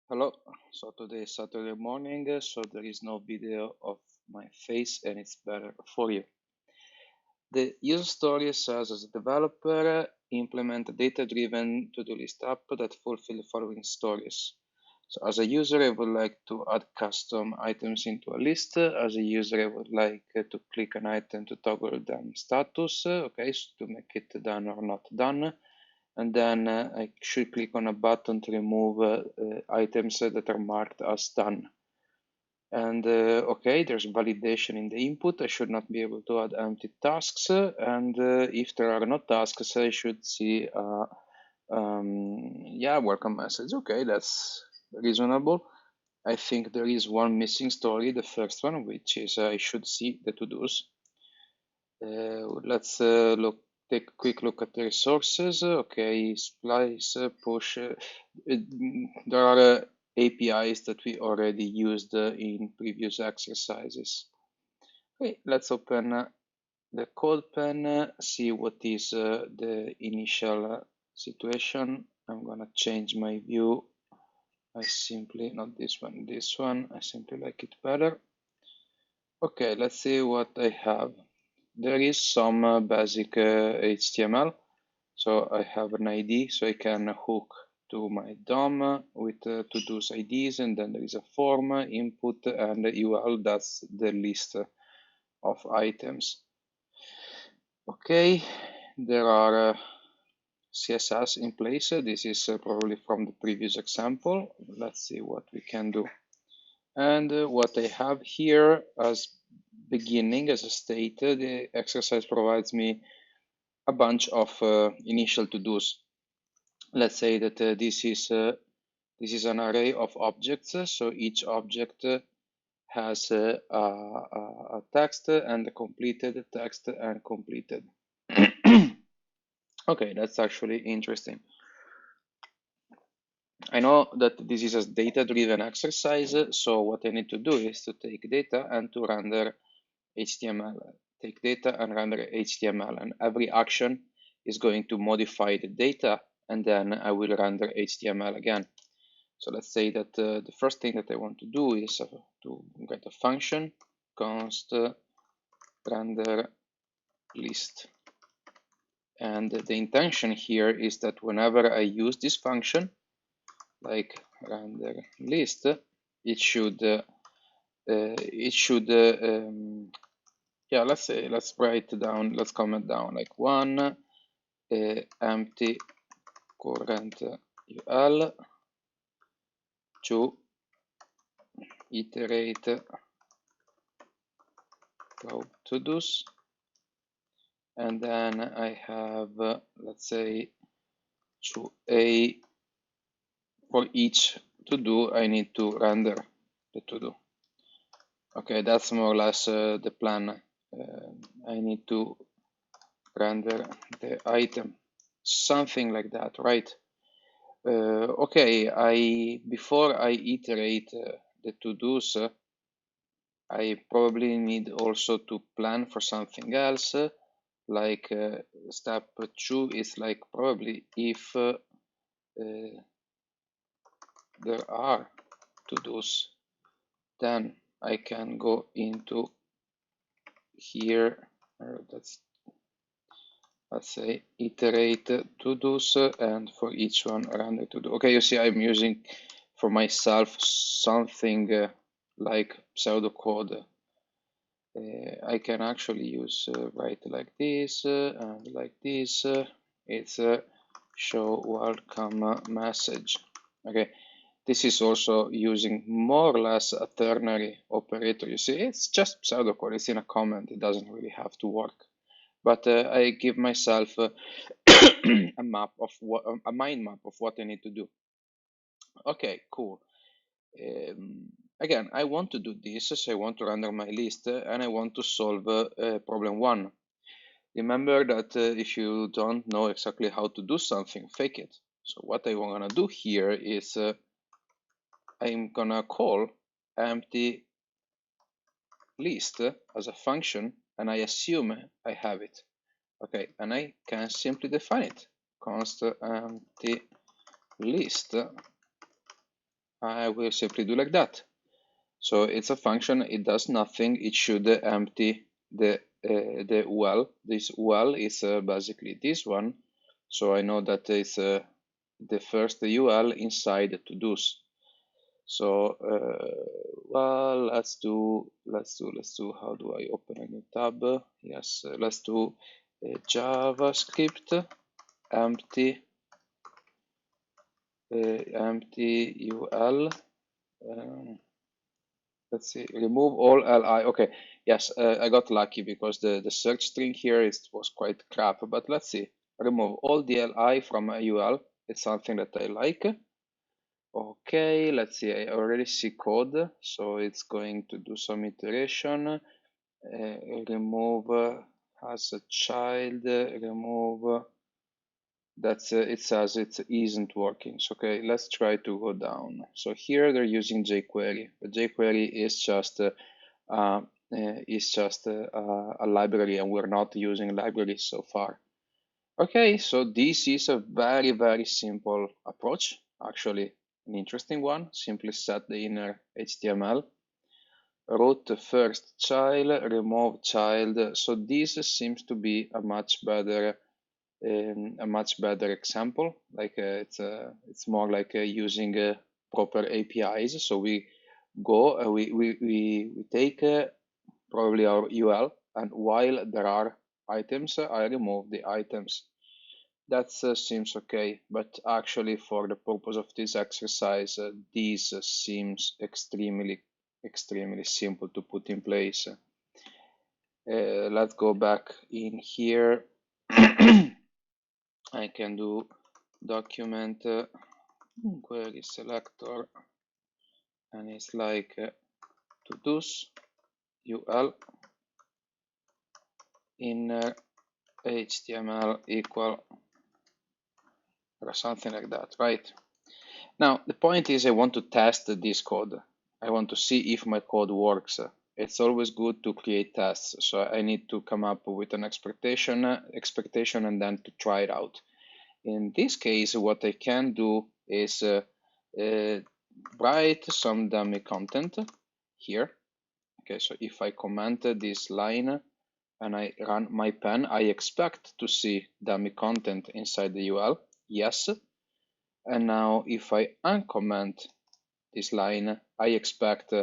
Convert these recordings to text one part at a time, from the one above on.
Hello, so today is Saturday morning, so there is no video of my face and it's better for you. The user story says, as a developer, implement a data-driven to-do list app that fulfill the following stories. So as a user, I would like to add custom items into a list. As a user, I would like to click an item to toggle them status, okay, so to make it done or not done. And then I should click on a button to remove items that are marked as done. And okay, there's validation in the input. I should not be able to add empty tasks. And if there are no tasks, I should see yeah, welcome message. Okay, that's reasonable. I think there is one missing story, the first one, which is I should see the to-dos. Let's take a quick look at the resources. Okay, splice, push. There are APIs that we already used in previous exercises. Okay, let's open the code pen, see what is the initial situation. I'm gonna change my view. I simply, not this one, I simply like it better. Okay, let's see what I have. There is some basic HTML. So I have an ID, so I can hook to my DOM with to-dos IDs, and then there is a form, input, and UL, that's the list of items. Okay, there are CSS in place. This is probably from the previous example. Let's see what we can do. And what I have here as beginning, as a state, the exercise provides me a bunch of initial to-dos. Let's say that this is an array of objects. So each object has a text and a completed text and completed. Okay, that's actually interesting. I know that this is a data-driven exercise, so what I need to do is to take data and to render HTML. Take data and render HTML, and every action is going to modify the data, and then I will render HTML again. So let's say that the first thing that I want to do is to get a function, const render list. And the intention here is that whenever I use this function, like render list, it should yeah, let's write down, let's comment down like one empty current UL to iterate to-dos, and then I have let's say to a for each to-do I need to render the to-do. Okay, that's more or less the plan. I need to render the item, something like that, right? Okay, before I iterate the to-dos, I probably need also to plan for something else. Like step 2 is like probably if there are to-dos, then I can go into here. Let's say iterate to-dos, and for each one render to-do. Okay, you see I'm using for myself something like pseudocode. I can actually use write like this and like this. It's a show welcome message. Okay, this is also using more or less a ternary operator. You see, it's just pseudocode. It's in a comment. It doesn't really have to work. But I give myself a map of a mind map of what I need to do. Okay, cool. Again, I want to do this, so I want to render my list and I want to solve problem 1. Remember that if you don't know exactly how to do something, fake it. So what I'm gonna do here is I'm gonna call empty list as a function, and I assume I have it. Okay, and I can simply define it. Const empty list I will simply do like that. So it's a function, it does nothing, it should empty the well. This well is basically this one. So I know that it's the first UL inside the to-dos. So well, let's do, how do I open a new tab? Yes, let's do JavaScript empty empty UL. Let's see, remove all li. Okay, yes, I got lucky because the search string here was quite crap, but let's see. Remove all the li from a ul. It's something that I like. Okay, let's see, I already see code, so it's going to do some iteration. Remove as a child, remove, that's it says it isn't working. So okay, let's try to go down. So here they're using jQuery, but jQuery is just a library, and we're not using libraries so far. Okay, so this is a very, very simple approach, actually an interesting one. Simply set the inner HTML, root first child, remove child. So this seems to be a much better example. Like it's more like using proper APIs. So we go, we take probably our UL, and while there are items, I remove the items. That seems okay, but actually for the purpose of this exercise, this seems extremely simple to put in place. Let's go back in here. I can do document query selector, and it's like to-dos UL inner HTML equal or something like that, right? Now, the point is I want to test this code. I want to see if my code works. It's always good to create tests, so I need to come up with an expectation and then to try it out. In this case, what I can do is write some dummy content here. Okay, so if I comment this line and I run my pen, I expect to see dummy content inside the UL. Yes. And now if I uncomment this line, I expect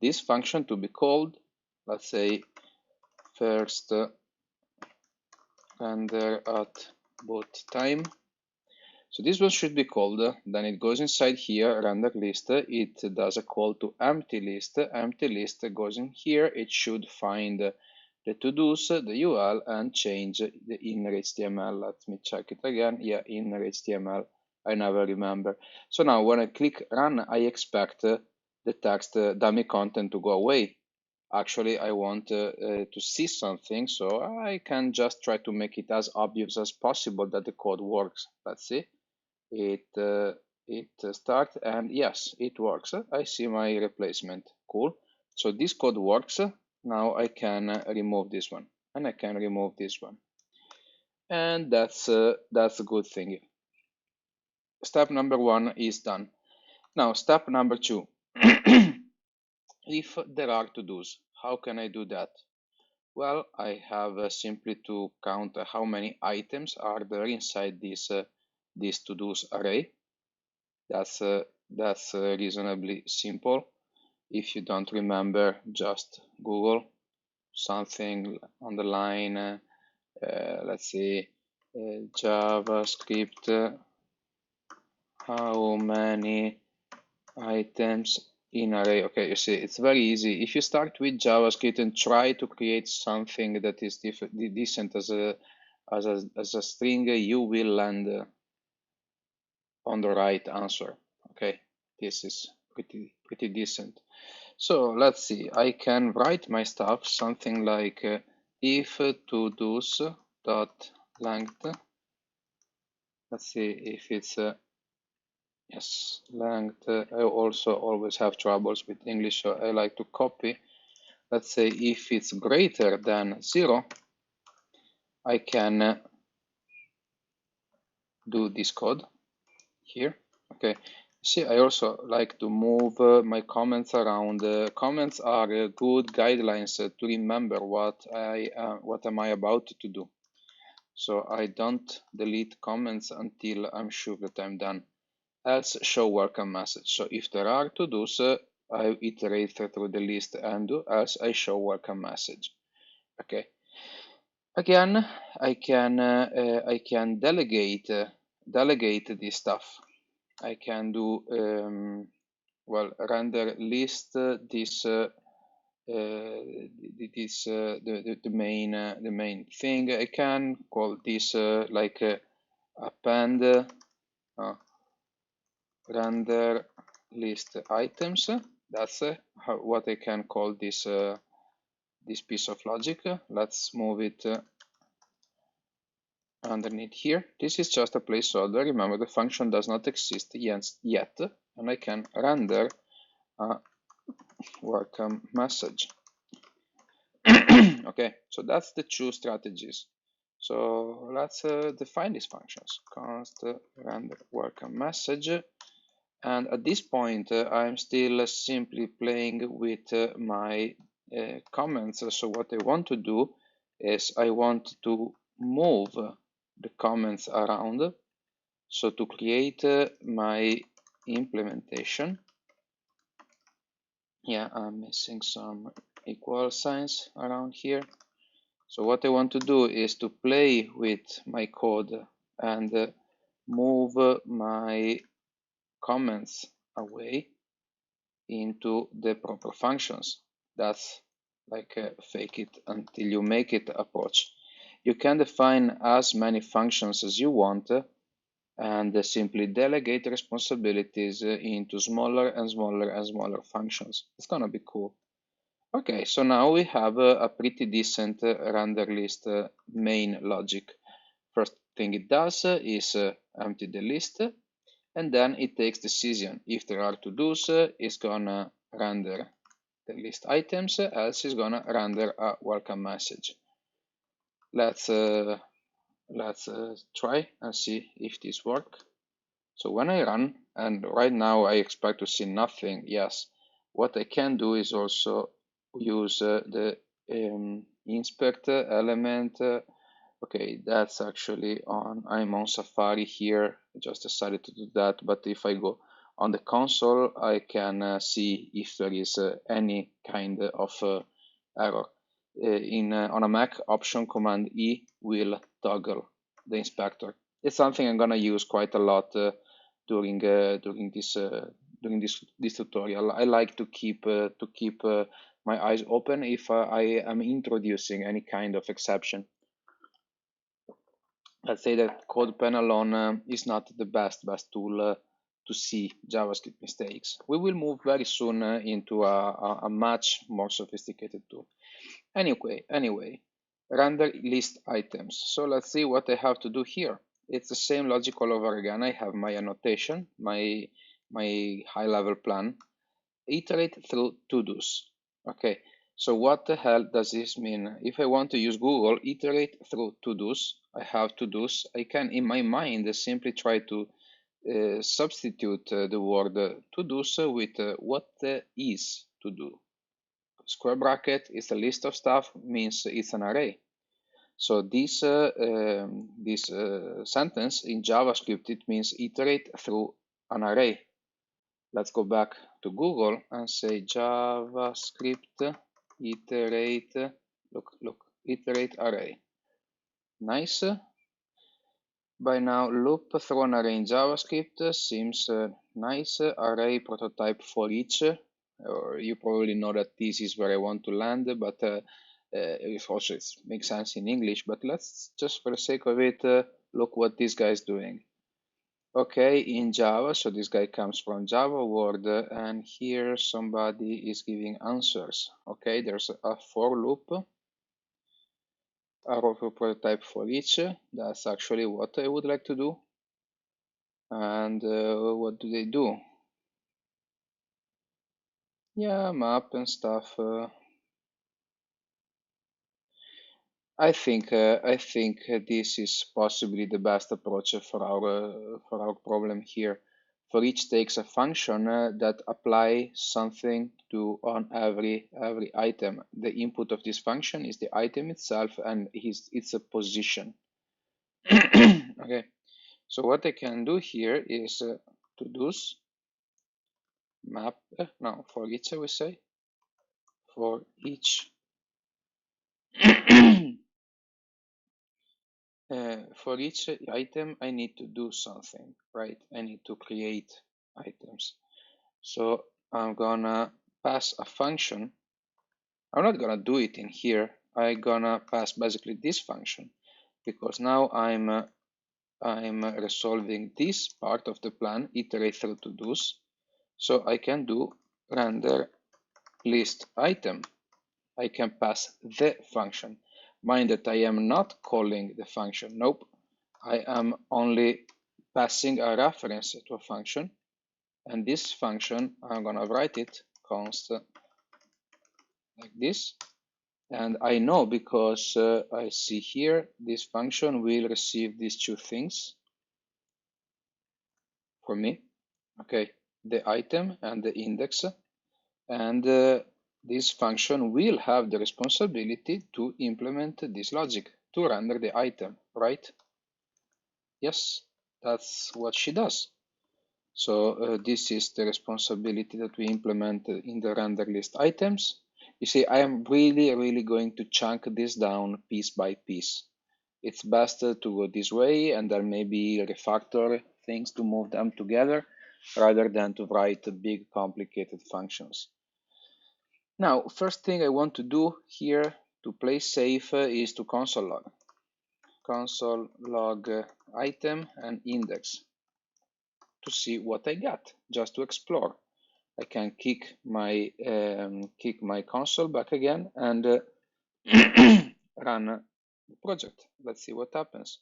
this function to be called, let's say, first render at boot time. So this one should be called, then it goes inside here, render list, it does a call to empty list goes in here, it should find the to-dos, the UL, and change the inner HTML. Let me check it again. Yeah, inner HTML. I never remember. So now when I click run, I expect the text dummy content to go away. Actually, I want to see something, so I can just try to make it as obvious as possible that the code works. Let's see. It starts, and yes, it works. I see my replacement. Cool. So this code works. Now I can remove this one, and I can remove this one, and that's a good thing. Step number 1 is done. Now step number 2. If there are to-dos, how can I do that? Well, I have simply to count how many items are there inside this to-dos array. That's reasonably simple. If you don't remember, just Google something on the line, let's see, JavaScript, how many items in array. Okay, you see, it's very easy. If you start with JavaScript and try to create something that is decent as a string, you will land on the right answer. Okay, this is pretty decent. So let's see, I can write my stuff something like if to-dos dot length. Let's see if it's yes, length. I also always have troubles with English, so I like to copy. Let's say if it's greater than 0, I can do this code here. Okay, See, I also like to move my comments around. Comments are good guidelines to remember what am I about to do. So I don't delete comments until I'm sure that I'm done. Else show welcome message. So if there are to-dos, I iterate through the list and do, else I show welcome message. Okay. Again, I can delegate this stuff. I can do well, render list the main thing. I can call this like append render list items. That's what I can call this piece of logic. Let's move it underneath here. This is just a placeholder. Remember, the function does not exist yet, and I can render a welcome message. Okay, so that's the two strategies. So let's define these functions. Const render welcome message. And at this point, I'm still simply playing with my comments. So what I want to do is I want to move the comments around. So to create my implementation, yeah, I'm missing some equal signs around here. So what I want to do is to play with my code and move my comments away into the proper functions. That's like a fake it until you make it approach. You can define as many functions as you want and simply delegate responsibilities into smaller and smaller and smaller functions. It's gonna be cool. Okay, so now we have a pretty decent render list main logic. First thing it does is empty the list, and then it takes decision. If there are to-dos, it's gonna render the list items, else it's gonna render a welcome message. Let's try and see if this works. So when I run, and right now I expect to see nothing, yes, what I can do is also use the inspect element. Okay, that's actually on, I'm on Safari here, I just decided to do that, but if I go on the console, I can see if there is any kind of error. On a Mac, Option Command E will toggle the inspector. It's something I'm gonna use quite a lot during this tutorial. I like to keep my eyes open if I am introducing any kind of exception. Let's say that CodePen alone is not the best tool to see JavaScript mistakes. We will move very soon into a much more sophisticated tool. Anyway, render list items. So let's see what I have to do here. It's the same logic all over again. I have my annotation, my high level plan, iterate through to-dos. Okay, so what the hell does this mean? If I want to use Google, iterate through to-dos, I have to-dos. I can, in my mind, simply try to substitute the word to-dos with what is to do. Square bracket is a list of stuff, means it's an array. So this sentence in JavaScript, it means iterate through an array. Let's go back to Google and say JavaScript iterate, look, iterate array. Nice. By now, loop through an array in JavaScript seems nice. Array prototype for each. Or you probably know that this is where I want to land, but it also makes sense in English. But let's just, for the sake of it, look what this guy is doing. Okay, in Java, so this guy comes from Java world, and here somebody is giving answers. Okay, there's a for loop, a prototype for each. That's actually what I would like to do. And what do they do? Yeah, map and stuff. I think this is possibly the best approach for our problem here. for each takes a function that apply something to on every item. The input of this function is the item itself, and it's a position. Okay, so what I can do here is to do map, for each I will say, for each for each item I need to do something, right? I need to create items. So I'm gonna pass a function. I'm not gonna do it in here. I'm gonna pass basically this function because now I'm resolving this part of the plan, iterate through to do's. So I can do render list item. I can pass the function. Mind that I am not calling the function. Nope. I am only passing a reference to a function. And this function, I'm going to write it const like this. And I know because I see here, this function will receive these two things for me. Okay, the item and the index. And this function will have the responsibility to implement this logic to render the item, right? Yes, that's what she does. So this is the responsibility that we implement in the render list items. You see, I am really going to chunk this down piece by piece. It's best to go this way and then maybe refactor things to move them together rather than to write big complicated functions. Now, first thing I want to do here to play safe is to console log. Console log item and index to see what I got, just to explore. I can kick my console back again and run the project. Let's see what happens.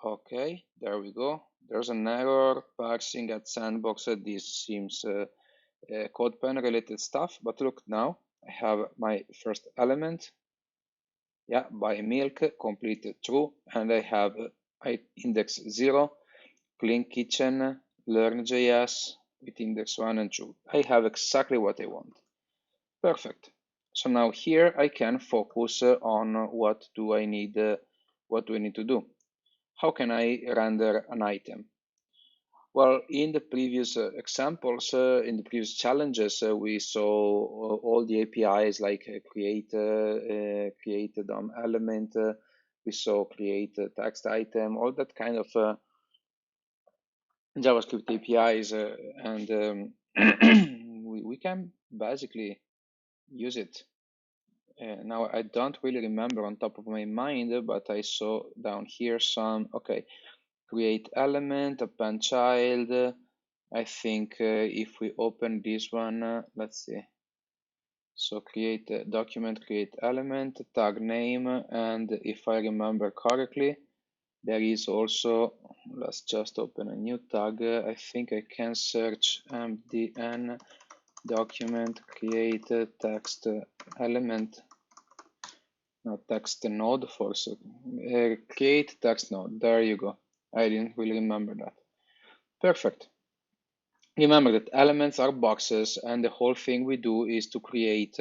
Okay, there we go. There's an error parsing at sandbox. This seems CodePen related stuff, but look now. I have my first element, yeah, buy milk, completed true, and I have index 0, clean kitchen, LearnJS with index 1 and 2. I have exactly what I want. Perfect. So now here I can focus on what do I need to do. How can I render an item? Well, in the previous examples, in the previous challenges, we saw all the APIs like create a DOM element, we saw create a text item, all that kind of JavaScript APIs, and we can basically use it. Now I don't really remember on top of my mind, but I saw down here some, okay, create element, append child. I think if we open this one, let's see. So create a document, create element, tag name, and if I remember correctly, there is also, let's just open a new tag. I think I can search mdn document create text element, no, text node for create text node. There you go. I didn't really remember that. Perfect. Remember that elements are boxes, and the whole thing we do is to create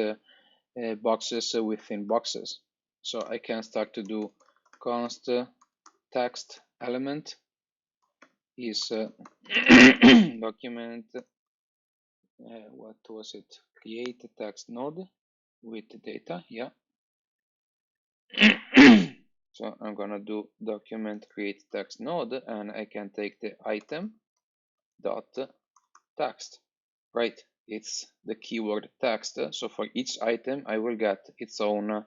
boxes within boxes. So I can start to do const text element is document, what was it? Create a text node with data, yeah. So I'm gonna do document create text node, and I can take the item dot text, right? It's the keyword text. So for each item, I will get its own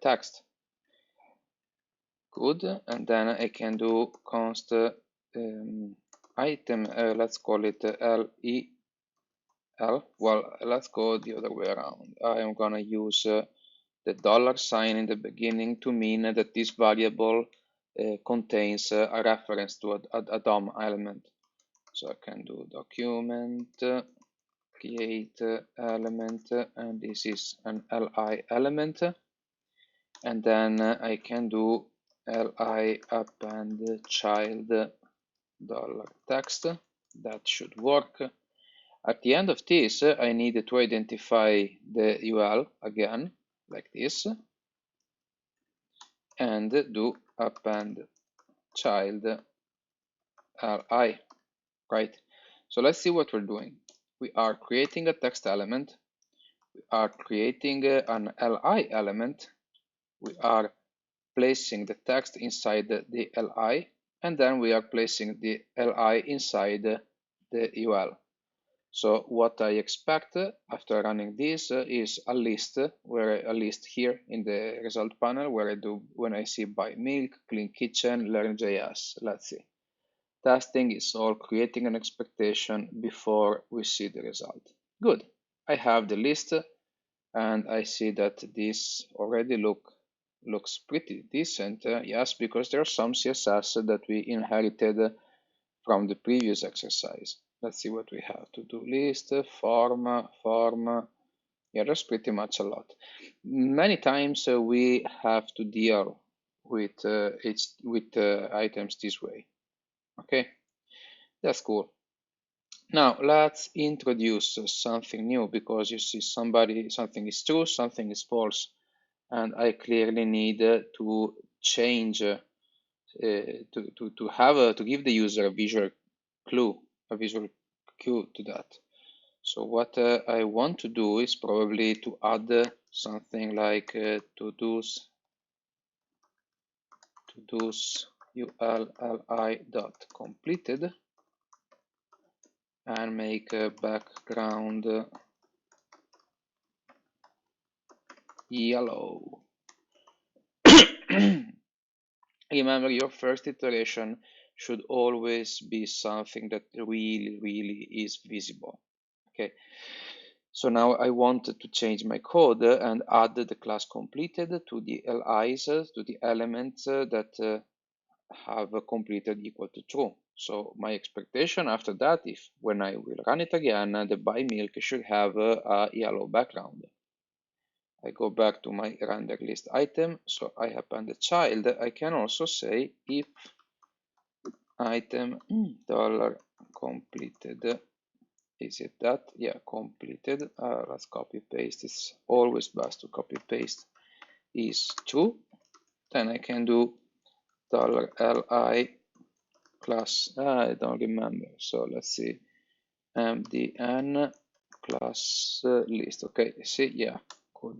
text. Good, and then I can do const item. Let's call it lel. Well, let's go the other way around. I am gonna use the $sign in the beginning to mean that this variable contains a reference to a DOM element. So I can do document create element, and this is an li element, and then I can do li append child $text. That should work. At the end of this, I need to identify the UL again, like this, and do append child li, right? So let's see what we're doing. We are creating a text element. We are creating an li element. We are placing the text inside the li, and then we are placing the li inside the UL. So what I expect after running this is a list, where a list here in the result panel, where I do when I see buy milk, clean kitchen, LearnJS. Let's see. Testing is all creating an expectation before we see the result. Good. I have the list, and I see that this already looks pretty decent. Yes, because there are some CSS that we inherited from the previous exercise. Let's see what we have. To-do list, form. Yeah, that's pretty much a lot. Many times we have to deal with items this way. Okay, that's cool. Now let's introduce something new, because you see something is true, something is false, and I clearly need to change to give the user a visual clue, to that. So what I want to do is probably to add something like to-dos ulli dot completed, and make a background yellow. Remember, your first iteration should always be something that really is visible. Okay, so now I want to change my code and add the class completed to the LIs, to the elements that have completed equal to true. So my expectation after that, if when I will run it again, the buy milk should have a yellow background. I go back to my render list item, so I append the child. I can also say if item dollar completed, is it that? Yeah, completed. Let's copy paste. It's always best to copy paste. Is true. Then I can do $li class. I don't remember. So let's see. mdn class list. Okay. See, yeah, cool.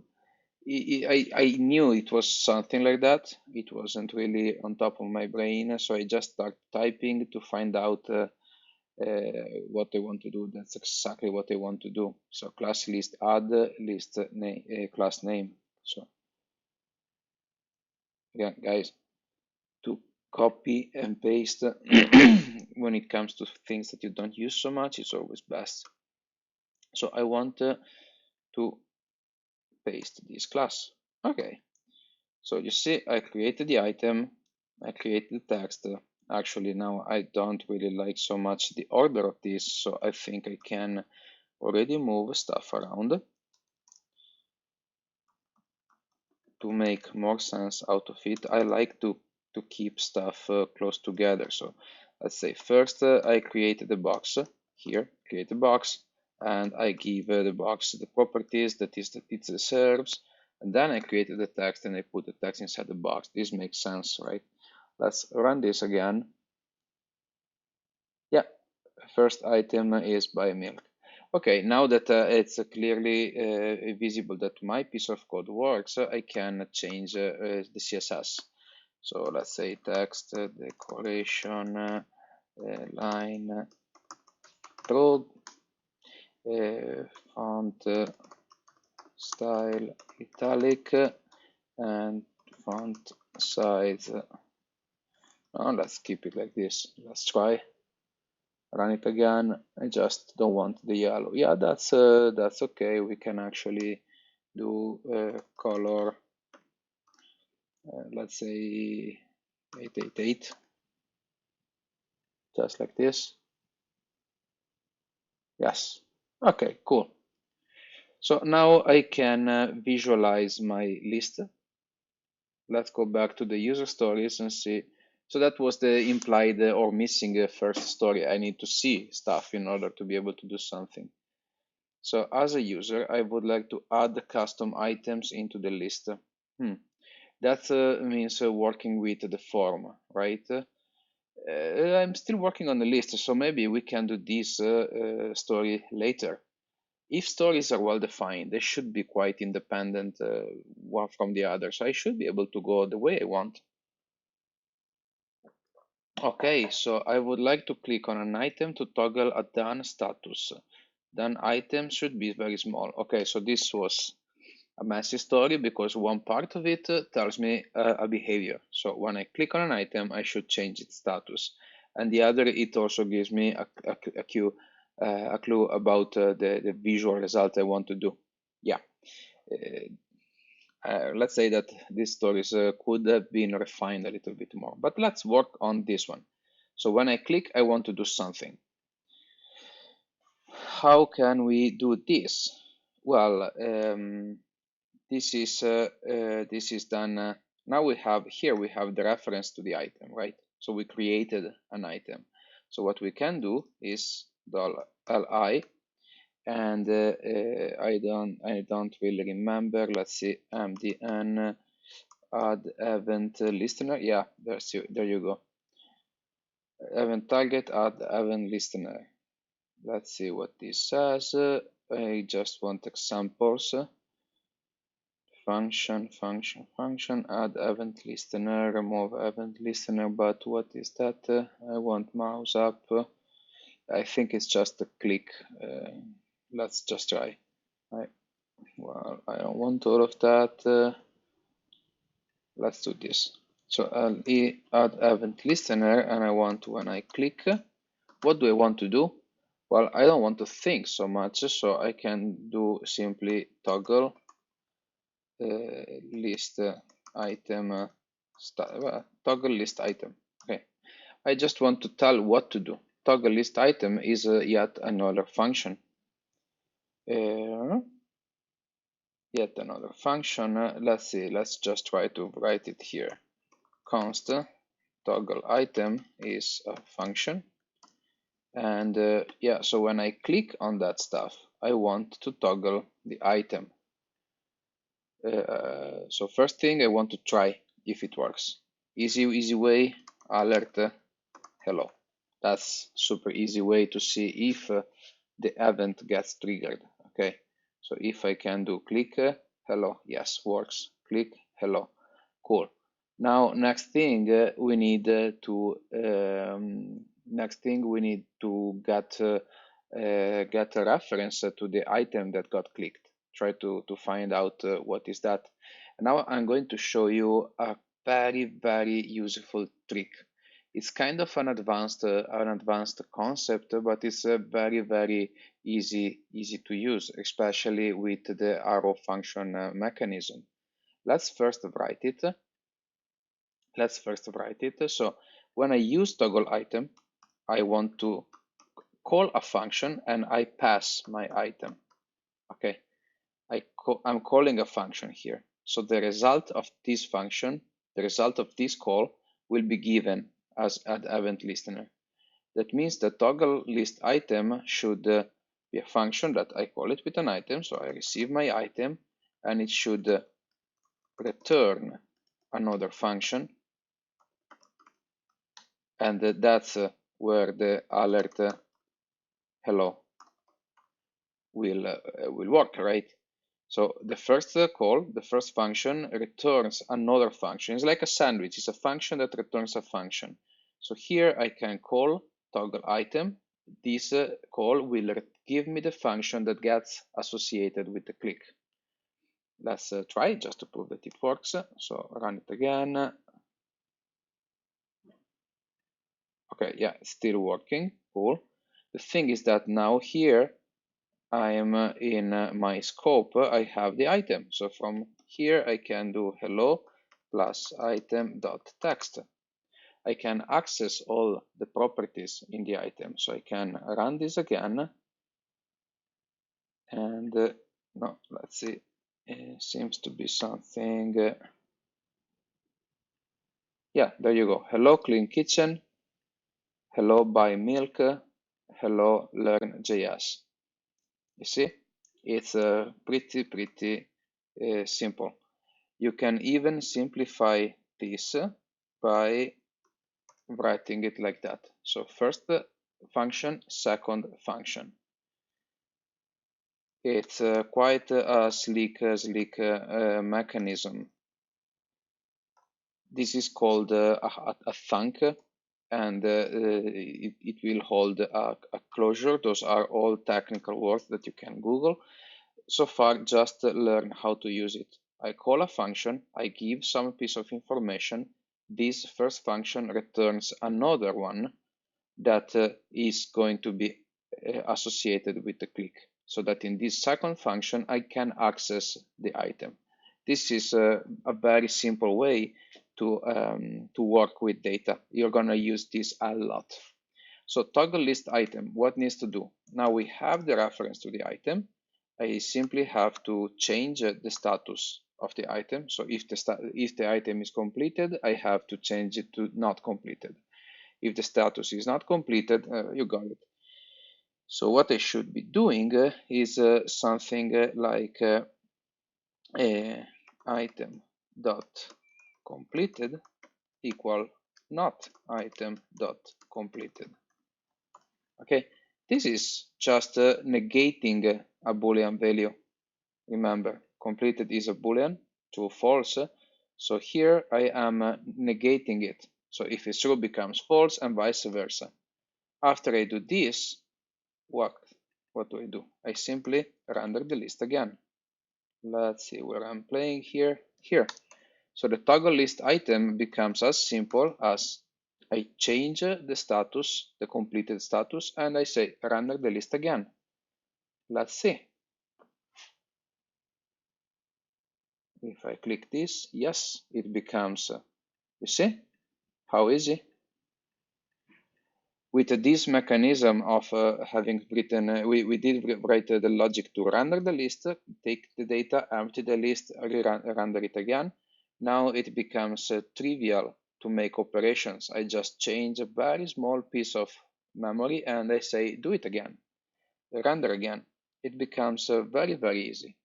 I knew it was something like that. It wasn't really on top of my brain, so I just start typing to find out what I want to do. That's exactly what I want to do. So class list add list name class name. So yeah, guys, to copy and paste when it comes to things that you don't use so much, it's always best. So I want to paste this class. Okay. So you see, I created the item, I created the text. Actually, now I don't really like so much the order of this, so I think I can already move stuff around to make more sense out of it. I like to keep stuff close together. So let's say first I created the box here, create a box, and I give the box the properties that it deserves. And then I created the text and I put the text inside the box. This makes sense, right? Let's run this again. Yeah, first item is buy milk. Okay, now that it's clearly visible that my piece of code works, I can change the CSS. So let's say text decoration line row font style italic and font size. Let's keep it like this. Let's try. Run it again. I just don't want the yellow. Yeah, that's okay. We can actually do color. Let's say 888, just like this. Yes. Okay, cool. So now I can visualize my list. Let's go back to the user stories and see So that was the implied or missing first story. I need to see stuff in order to be able to do something. So as a user, I would like to add custom items into the list. That means working with the form, right? I'm still working on the list, so maybe we can do this story later. If stories are well defined, they should be quite independent one from the other. So I should be able to go the way I want. Okay, so I would like to click on an item to toggle a done status. Done item should be very small. Okay, so this was a messy story because one part of it tells me a behavior. So when I click on an item, I should change its status. And the other, it also gives me a clue about the visual result I want to do. Yeah. Let's say that these stories could have been refined a little bit more, but let's work on this one. So when I click, I want to do something. How can we do this? Well, this is done. Now we have the reference to the item, right? So we created an item. So what we can do is $li, and I don't really remember. Let's see, mdn add event listener. Yeah, there you go. Event target add event listener. Let's see what this says. I just want examples. Function, add event listener, remove event listener, but what is that? I want mouse up. I think it's just a click. Let's just try. Well, I don't want all of that. Let's do this. So I'll add event listener, and I want when I click, what do I want to do? Well, I don't want to think so much, so I can do simply toggle list item, toggle list item. Okay, I just want to tell what to do. Toggle list item is yet another function. Yet another function. Let's see, let's just try to write it here. Const toggle item is a function. And yeah, so when I click on that stuff, I want to toggle the item. So first thing, I want to try if it works. Easy way, alert hello. That's super easy way to see if the event gets triggered. Okay, so if I can do click hello, yes, works. Click hello, cool. Now next thing we need to get a reference to the item that got clicked. Try to find out what is that. Now I'm going to show you a very useful trick. It's kind of an advanced concept, but it's very easy to use, especially with the arrow function mechanism. Let's first write it. So when I use toggle item, I want to call a function and I pass my item. Okay, I'm calling a function here. So the result of this function, the result of this call will be given as add event listener. That means the toggle list item should be a function that I call it with an item. So I receive my item and it should return another function. And that's where the alert hello will work, right? So the first call, the first function returns another function. It's like a sandwich. It's a function that returns a function. So here I can call toggle item. This call will give me the function that gets associated with the click. Let's try just to prove that it works. So run it again. Okay, yeah, it's still working. Cool. The thing is that now here I am in my scope, I have the item. So from here I can do hello plus item dot text. I can access all the properties in the item. So I can run this again. And no, let's see, it seems to be something. Yeah, there you go. Hello, clean kitchen. Hello, buy milk. Hello, LearnJS. You see, it's pretty simple. You can even simplify this by writing it like that. So first function, second function. It's quite a sleek mechanism. This is called a thunk, and it will hold a closure. Those are all technical words that you can Google. So far, just learn how to use it. I call a function, I give some piece of information. This first function returns another one that is going to be associated with the click, so that in this second function I can access the item. This is a very simple way to work with data. You're going to use this a lot. So toggle list item, what needs to do? Now we have the reference to the item. I simply have to change the status of the item. So if the item is completed, I have to change it to not completed. If the status is not completed, you got it. So what I should be doing is something like item dot completed equal not item dot completed. Okay, this is just negating a Boolean value. Remember, completed is a Boolean, true, false. So here I am negating it. So if it's true, becomes false, and vice versa. After I do this, what do? I simply render the list again. Let's see where I'm playing here. Here. So the toggle list item becomes as simple as I change the status, the completed status, and I say render the list again. Let's see. If I click this, yes, it becomes, you see, how easy? With this mechanism of having written, we did write the logic to render the list, take the data, empty the list, render it again. Now it becomes trivial to make operations. I just change a very small piece of memory and I say, do it again, render again. It becomes very easy.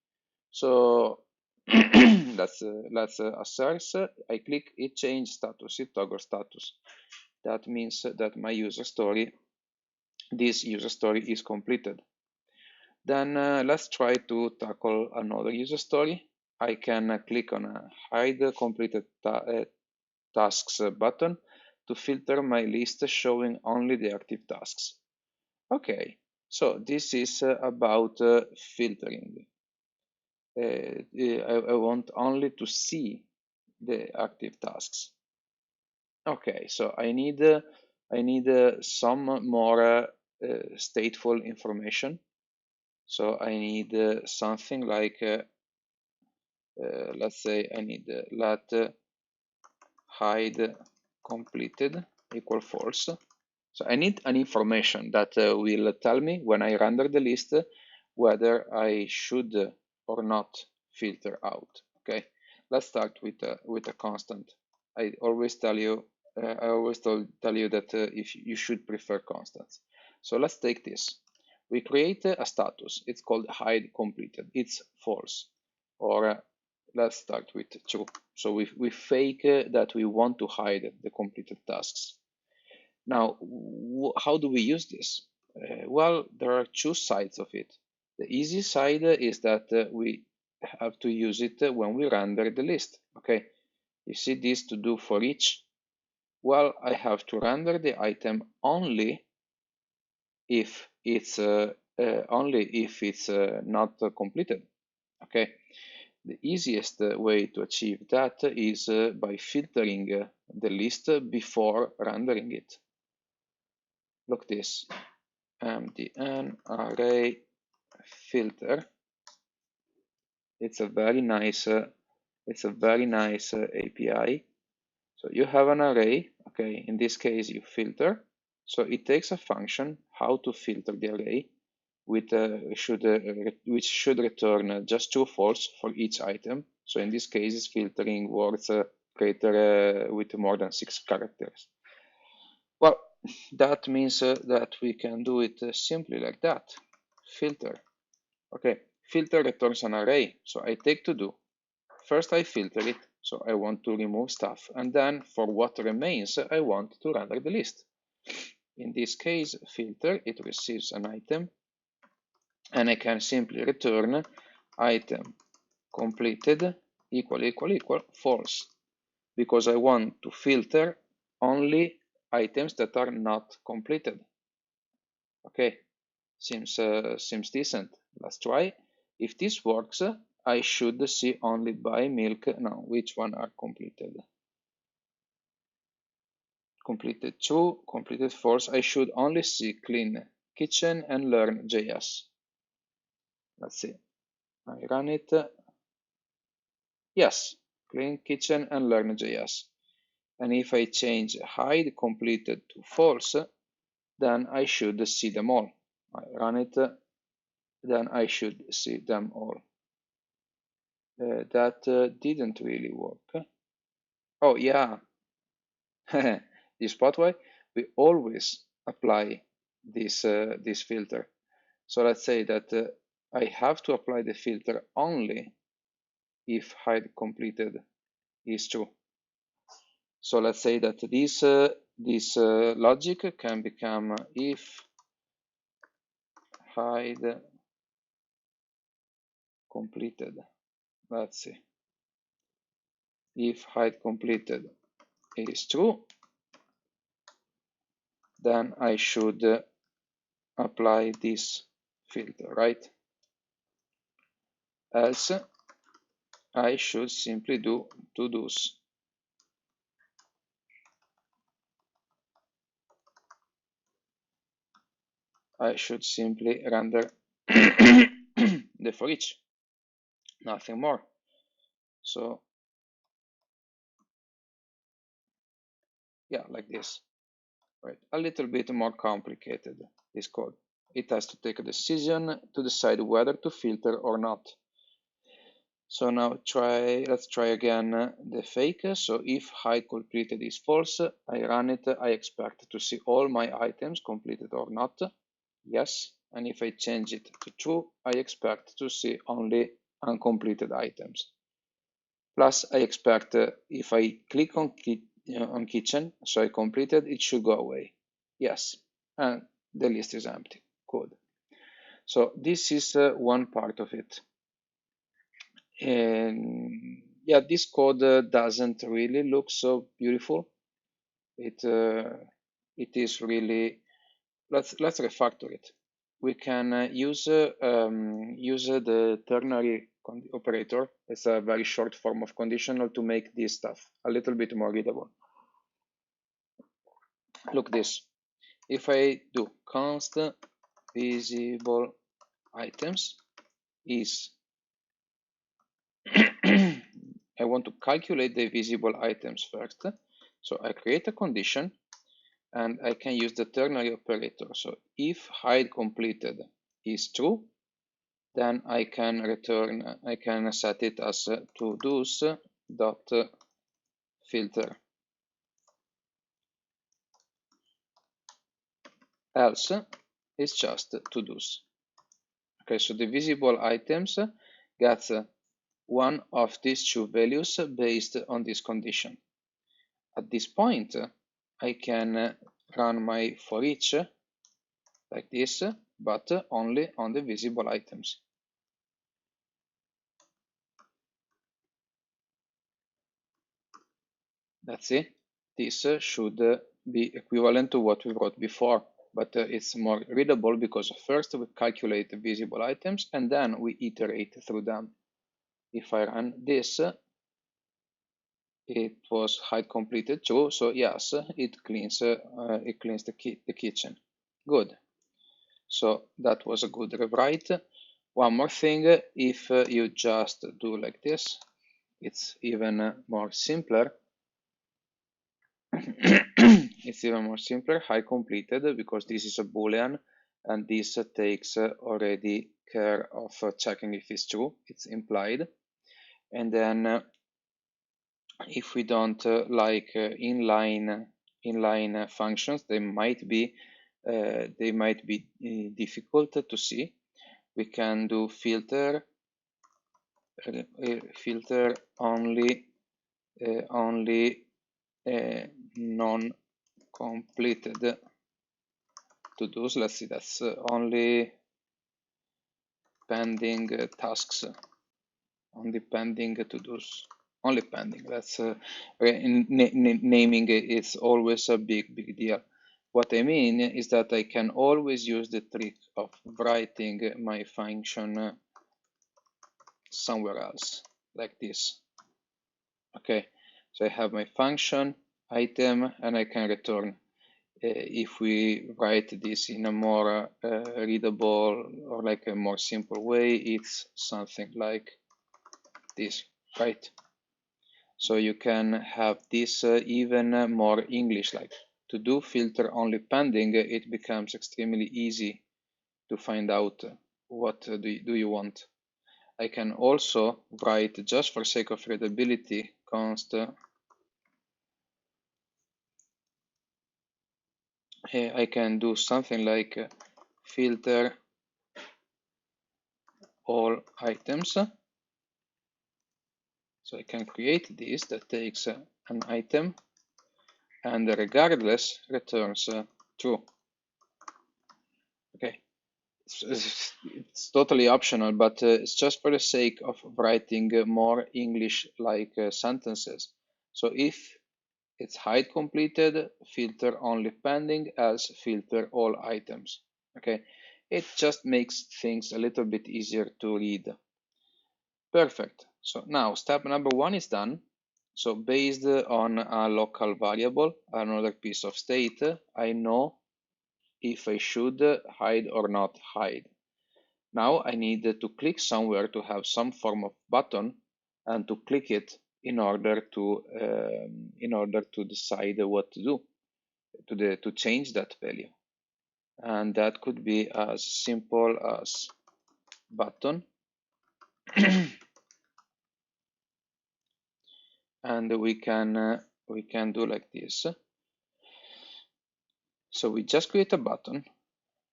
So let's assert. I click it change status, it toggle status. That means that my user story, this user story is completed. Then let's try to tackle another user story. I can click on a hide completed tasks button to filter my list showing only the active tasks. Okay, so this is about filtering. I want only to see the active tasks. Okay, so I need some more stateful information. So I need something like, let's say I need let hide completed equal false. So I need an information that will tell me when I render the list whether I should or not filter out. Okay, let's start with a constant. I always tell you that if you should prefer constants. So let's take this. We create a status. It's called hide completed. It's false. Or let's start with true. So we fake that we want to hide the completed tasks. Now, how do we use this? Well, there are two sides of it. The easy side is that we have to use it when we render the list. Okay, you see this to do for each. Well, I have to render the item only if it's not completed. Okay, the easiest way to achieve that is by filtering the list before rendering it. Look this, mdn array filter. It's a very nice API. So you have an array, okay, in this case you filter. So it takes a function how to filter the array with which should return just true false for each item. So in this case it's filtering words greater with more than 6 characters. Well, that means that we can do it simply like that. Filter. Okay, filter returns an array. So I take to do. First I filter it, so I want to remove stuff, and then for what remains, I want to render the list. In this case, filter, it receives an item, and I can simply return item completed equal false, because I want to filter only items that are not completed. Okay, seems decent. Let's try. If this works, I should see only buy milk. Now, which one are completed? Completed true, completed false. I should only see clean kitchen and LearnJS. Let's see. I run it. Yes, clean kitchen and LearnJS. And if I change hide completed to false, then I should see them all. I run it, then I should see them all. That didn't really work. Oh yeah, you spot why? We always apply this filter. So let's say that I have to apply the filter only if hide completed is true. So let's say that this logic can become if hide completed. Let's see. If hide completed is true, then I should apply this filter, right? Else, I should simply do to-dos. I should simply render the for each, nothing more. So yeah, like this, right? A little bit more complicated, this code. It has to take a decision to decide whether to filter or not. So now let's try again the fake. So if hide completed is false, I run it, I expect to see all my items completed or not. Yes. And if I change it to true, I expect to see only uncompleted items. Plus, I expect if I click on kitchen, so I completed, it should go away. Yes. And the list is empty. Good. So this is one part of it. And yeah, this code doesn't really look so beautiful. It is really, let's refactor it. We can use the ternary operator. It's a very short form of conditional to make this stuff a little bit more readable. Look this. If I do const visible items is I want to calculate the visible items first. So I create a condition and I can use the ternary operator. So if hide completed is true, then I can set it as to-dos dot filter. Else is just to-dos. Okay, so the visible items gets one of these two values based on this condition. At this point, I can run my for each like this, but only on the visible items. Let's see. This should be equivalent to what we wrote before, but it's more readable because first we calculate the visible items and then we iterate through them. If I run this, it was hide completed true, so yes, it cleans the kitchen. Good. So that was a good rewrite. One more thing, if you just do like this, it's even more simpler. It's even more simpler, hide completed, because this is a boolean and this takes already care of checking if it's true, it's implied. And then if we don't like inline functions, they might be difficult to see. We can do filter only non-completed to-dos. Let's see, that's only pending tasks, only pending to-dos, only pending. That's naming is always a big deal. What I mean is that I can always use the trick of writing my function somewhere else, like this. Okay, so I have my function item, and I can return. If we write this in a more readable or like a more simple way, it's something like this, right? So you can have this even more English-like. To do filter only pending, it becomes extremely easy to find out what do you want. I can also write, just for sake of readability, const I can do something like filter all items. So I can create this that takes an item and regardless returns true. Okay, it's totally optional, but it's just for the sake of writing more English-like sentences. So if it's hide completed, filter only pending, else filter all items. Okay, it just makes things a little bit easier to read. Perfect. So now step number 1 is done. So based on a local variable, another piece of state, I know if I should hide or not hide. Now I need to click somewhere to have some form of button and to click it in order to decide what to do, to change that value. And that could be as simple as button. And we can do like this. So we just create a button,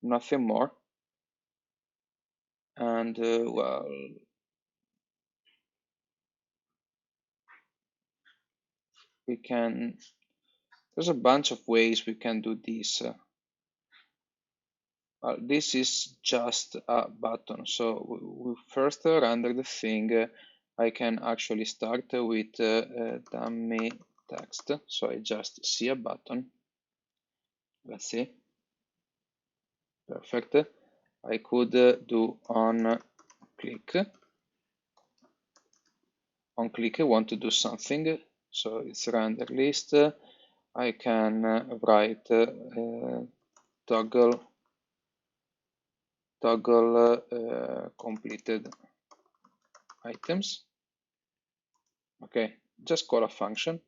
nothing more. And well, we can, there's a bunch of ways we can do this. This is just a button. So we first render the thing. I can actually start with dummy text. So I just see a button. Let's see. Perfect. I could do on click. On click, I want to do something. So it's render list. I can write toggle completed items. Okay, just call a function.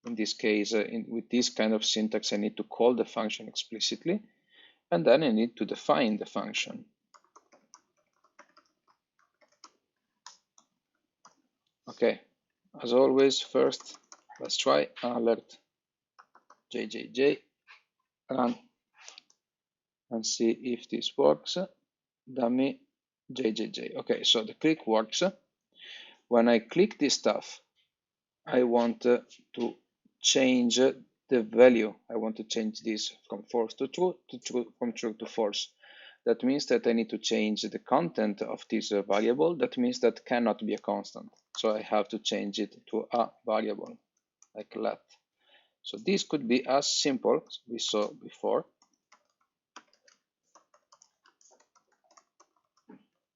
In this case, with this kind of syntax, I need to call the function explicitly, and then I need to define the function. Okay, as always, first, let's try alert jjj, run, and see if this works. Dummy jjj. Okay, so the click works. When I click this stuff, I want to change the value. I want to change this from false to true, from true to false. That means that I need to change the content of this variable. That means that cannot be a constant. So I have to change it to a variable, like let. So this could be as simple as we saw before.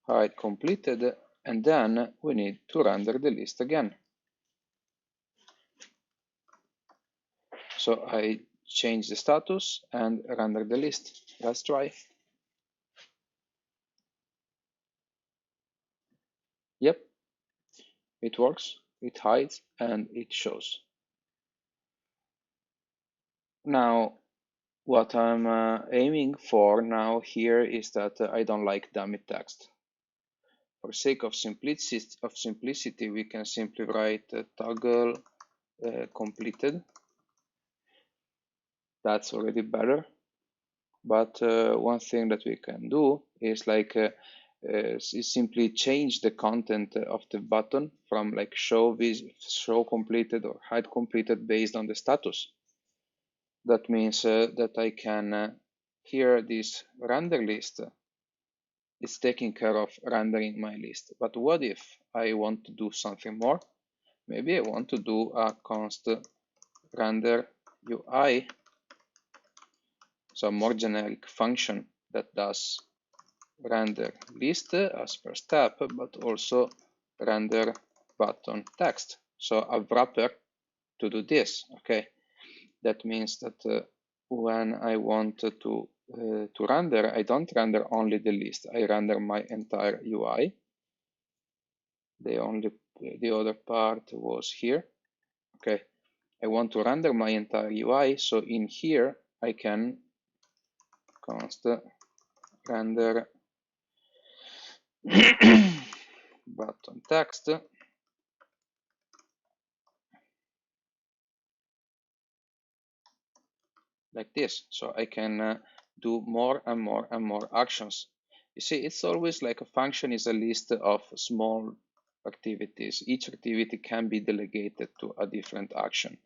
Hide completed, and then we need to render the list again. So I change the status and render the list. Let's try. Yep, it works. It hides and it shows. Now, what I'm aiming for now here is that I don't like dummy text. For sake of simplicity, we can simply write toggle completed. That's already better. But one thing that we can do is like is simply change the content of the button from like show completed or hide completed based on the status. That means that I can here this render list is taking care of rendering my list. But what if I want to do something more? Maybe I want to do a const render UI, so a more generic function that does render list as per step, but also render button text. So a wrapper to do this. Okay, that means that when I want to render, I don't render only the list. I render my entire UI. The other part was here. Okay, I want to render my entire UI. So in here I can const render button text like this. So I can do more and more and more actions. You see, it's always like a function is a list of small activities. Each activity can be delegated to a different action.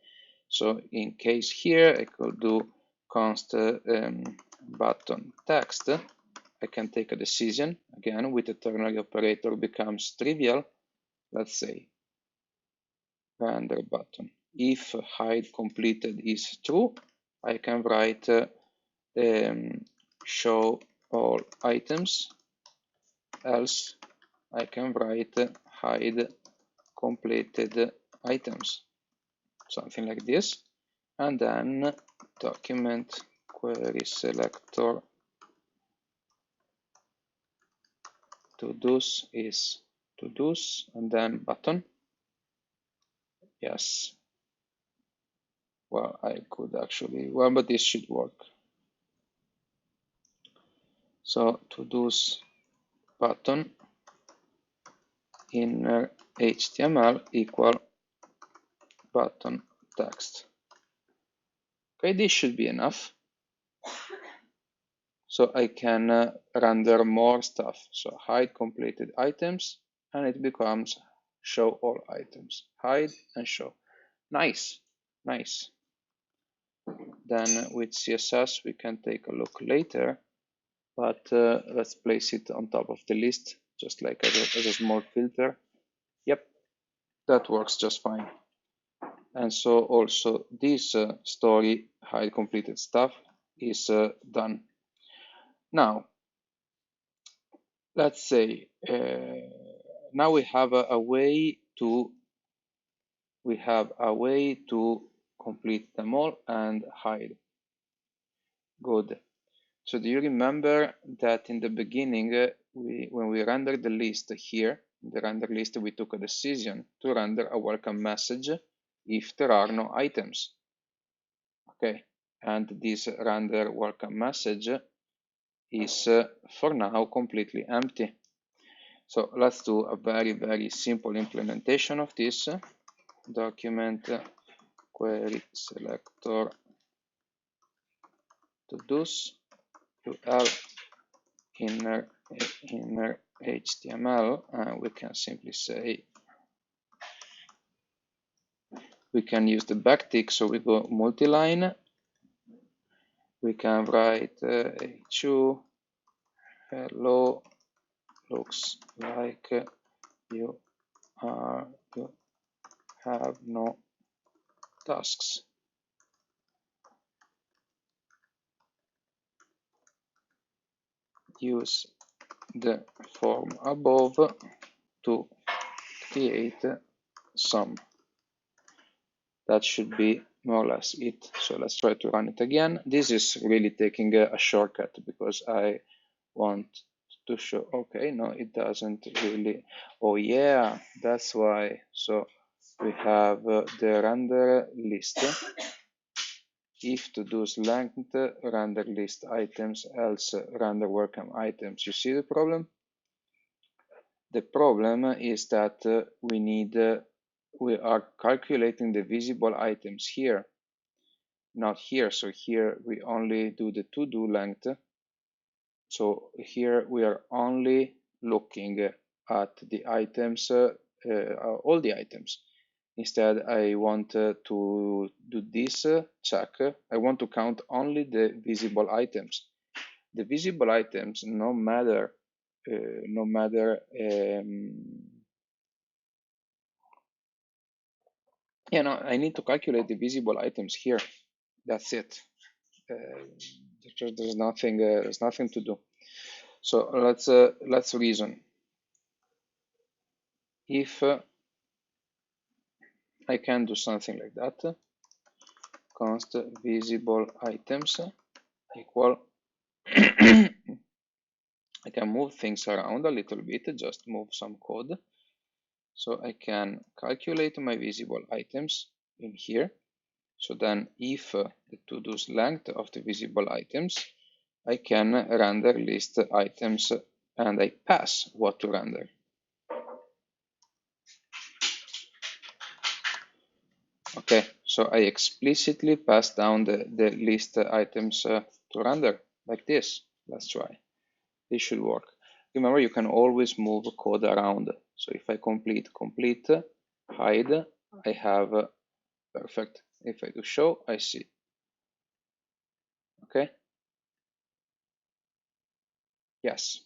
So in case here, I could do const button text. I can take a decision. Again, with the ternary operator becomes trivial. Let's say render button. If hide completed is true, I can write show all items, else I can write hide completed items, something like this, and then document query selector to-dos is to-dos, and then button. Yes. Well, I could actually, well, but this should work. So to-dos button inner HTML equal button text. Okay, this should be enough. So I can render more stuff. So hide completed items, and it becomes show all items. Hide and show. Nice, nice. Then with CSS, we can take a look later, but let's place it on top of the list, just like as a small filter. Yep, that works just fine. And so also this story hide completed stuff is done. Now, let's say now we have a way to complete them all and hide. Good. So do you remember that in the beginning, when we rendered the list here, in the render list, we took a decision to render a welcome message if there are no items. Okay, and this render welcome message is for now completely empty. So let's do a very, very simple implementation of this. Document query selector to-dos ul inner HTML, and we can simply say we can use the backtick, so we go multi-line. We can write h2 hello, looks like you have no tasks. Use the form above to create some. That should be more or less it. So let's try to run it again. This is really taking a shortcut because I want to show, okay, no, it doesn't really. Oh yeah, that's why. So we have the render list. If to-dos length, render list items, else render welcome items. You see the problem? The problem is that we need we are calculating the visible items here, not here. So here we only do the to-do length. So here we are only looking at the items, all the items. Instead, I want to do this check. I want to count only the visible items. The visible items, no matter, I need to calculate the visible items here. That's it. There's nothing to do. So let's reason. If I can do something like that, const visible items equal. I can move things around a little bit, just move some code. So I can calculate my visible items in here. So then if the to-do's length of the visible items, I can render list items and I pass what to render. Okay, so I explicitly pass down the list items to render like this. Let's try. This should work. Remember, you can always move code around. So if I complete, hide, I have perfect. If I do show, I see. Okay. Yes.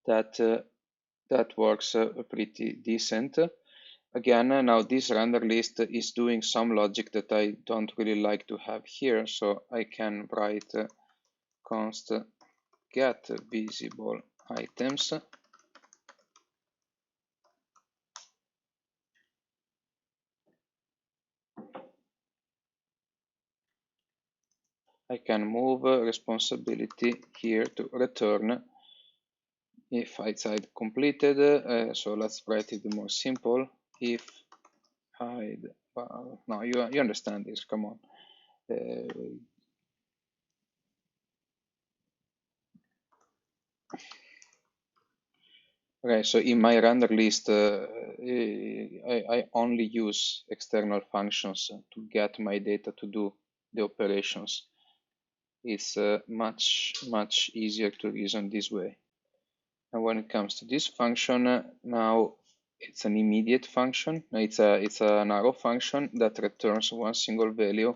That works pretty decent. Again, now this render list is doing some logic that I don't really like to have here, so I can write const get visible items. I can move responsibility here to return if I side completed. So let's write it more simple. If hide, no, you understand this, come on. Okay, so in my render list, I only use external functions to get my data to do the operations. It's much easier to reason this way. And when it comes to this function, now it's an immediate function. It's an arrow function that returns one single value.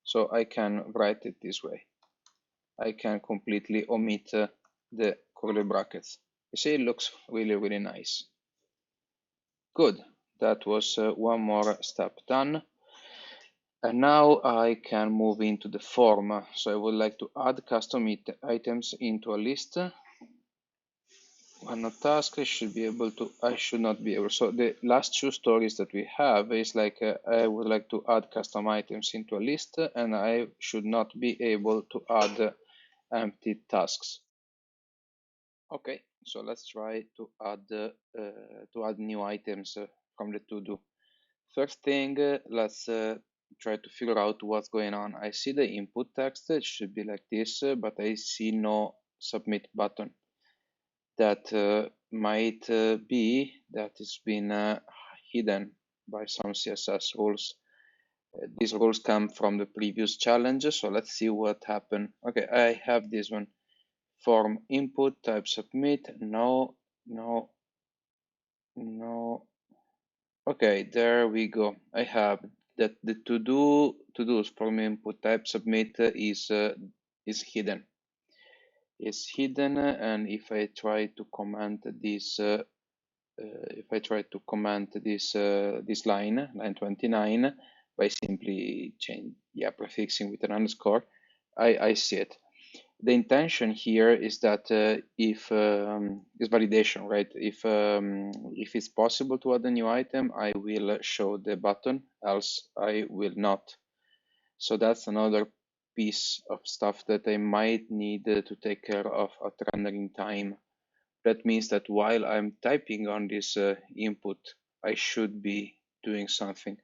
So I can write it this way. I can completely omit the curly brackets. You see, it looks really nice. Good. That was one more step done. And now I can move into the form. So I would like to add custom items into a list. One task I should be able to, I should not be able. So the last two stories that we have is like I would like to add custom items into a list, and I should not be able to add empty tasks. Okay, so let's try to add new items from the to-do. First thing, let's try to figure out what's going on. I see the input text, it should be like this, but I see no submit button. That might be that it's been hidden by some CSS rules. These rules come from the previous challenge, so let's see what happened. Okay, I have this one. Form input type submit. No. Okay, there we go. I have that the to-dos form input type submit is hidden. It's hidden, and if I try to comment this, this line 29, by simply prefixing with an underscore, I see it. The intention here is that if is validation, right? If it's possible to add a new item, I will show the button, else I will not. So that's another piece of stuff that I might need to take care of at rendering time. That means that while I'm typing on this input, I should be doing something.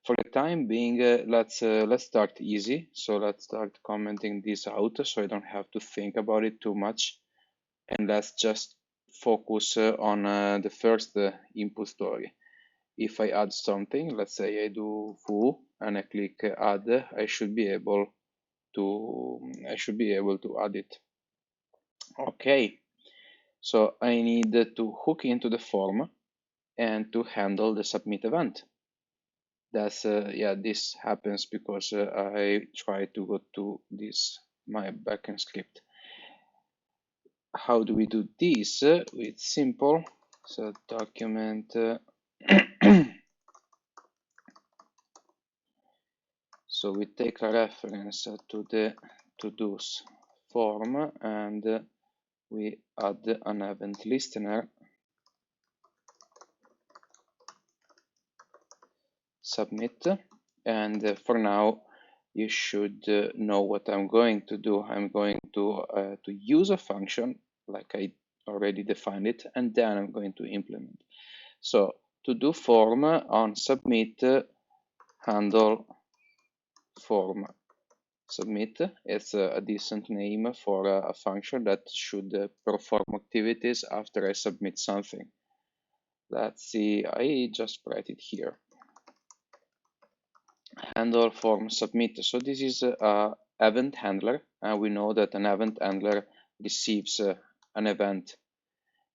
For the time being, let's start easy. So let's start commenting this out so I don't have to think about it too much. And let's just focus on the first input story. If I add something, let's say I do foo and I click add, I should be able to add it. Okay, so I need to hook into the form and to handle the submit event. That's yeah, this happens because I try to go to this my backend script. How do we do this? It's simple. So document so we take a reference to the to-dos form and we add an event listener, submit, and for now you should know what I'm going to do. I'm going to use a function like I already defined it, and then I'm going to implement. So to do form on submit handle form. Submit is a decent name for a function that should perform activities after I submit something. Let's see, I just write it here. Handle form submit. So this is a event handler, and we know that an event handler receives an event.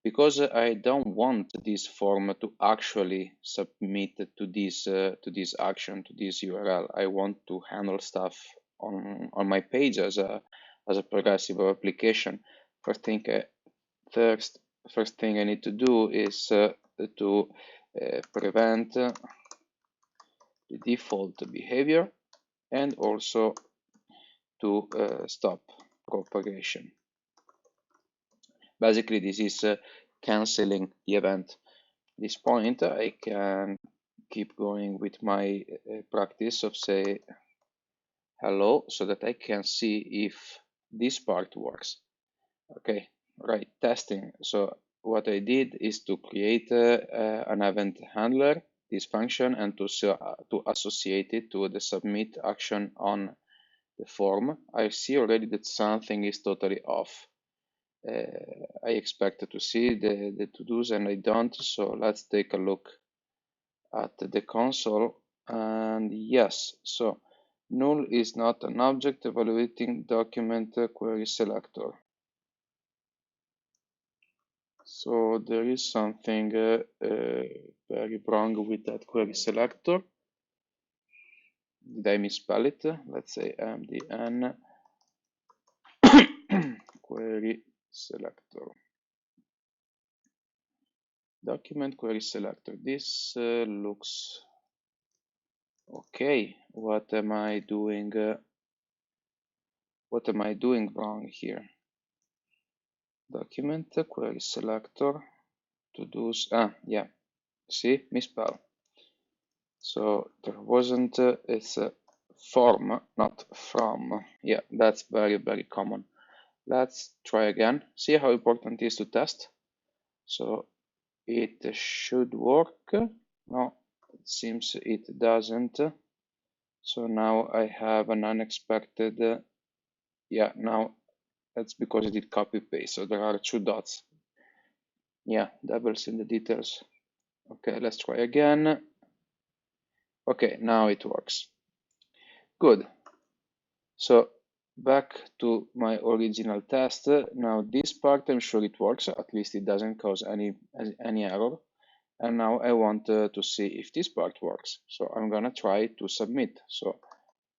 Because I don't want this form to actually submit to this action, to this URL. I want to handle stuff on my page as a progressive application. First thing I need to do is to prevent the default behavior and also to stop propagation. Basically, this is canceling the event. At this point, I can keep going with my practice of say hello so that I can see if this part works. Okay, right, testing. So what I did is to create an event handler, this function, and to associate it to the submit action on the form. I see already that something is totally off. I expect to see the to-dos and I don't, so let's take a look at the console. And yes, so null is not an object evaluating document query selector. So there is something very wrong with that query selector. Did I misspell it? Let's say mdn query selector. Document query selector. This looks okay. What am I doing? What am I doing wrong here? Document query selector to do. Yeah. See, misspell. So there wasn't. It's a form, not from. Yeah, that's very common. Let's try again. See how important it is to test. So it should work. No, it seems it doesn't. So now I have an unexpected, yeah, now that's because I did copy paste. So there are two dots. Yeah, doubles in the details. Okay, let's try again. Okay, now it works. Good. So back to my original test. Now this part, I'm sure it works. At least it doesn't cause any error. And now I want to see if this part works. So I'm gonna try to submit. So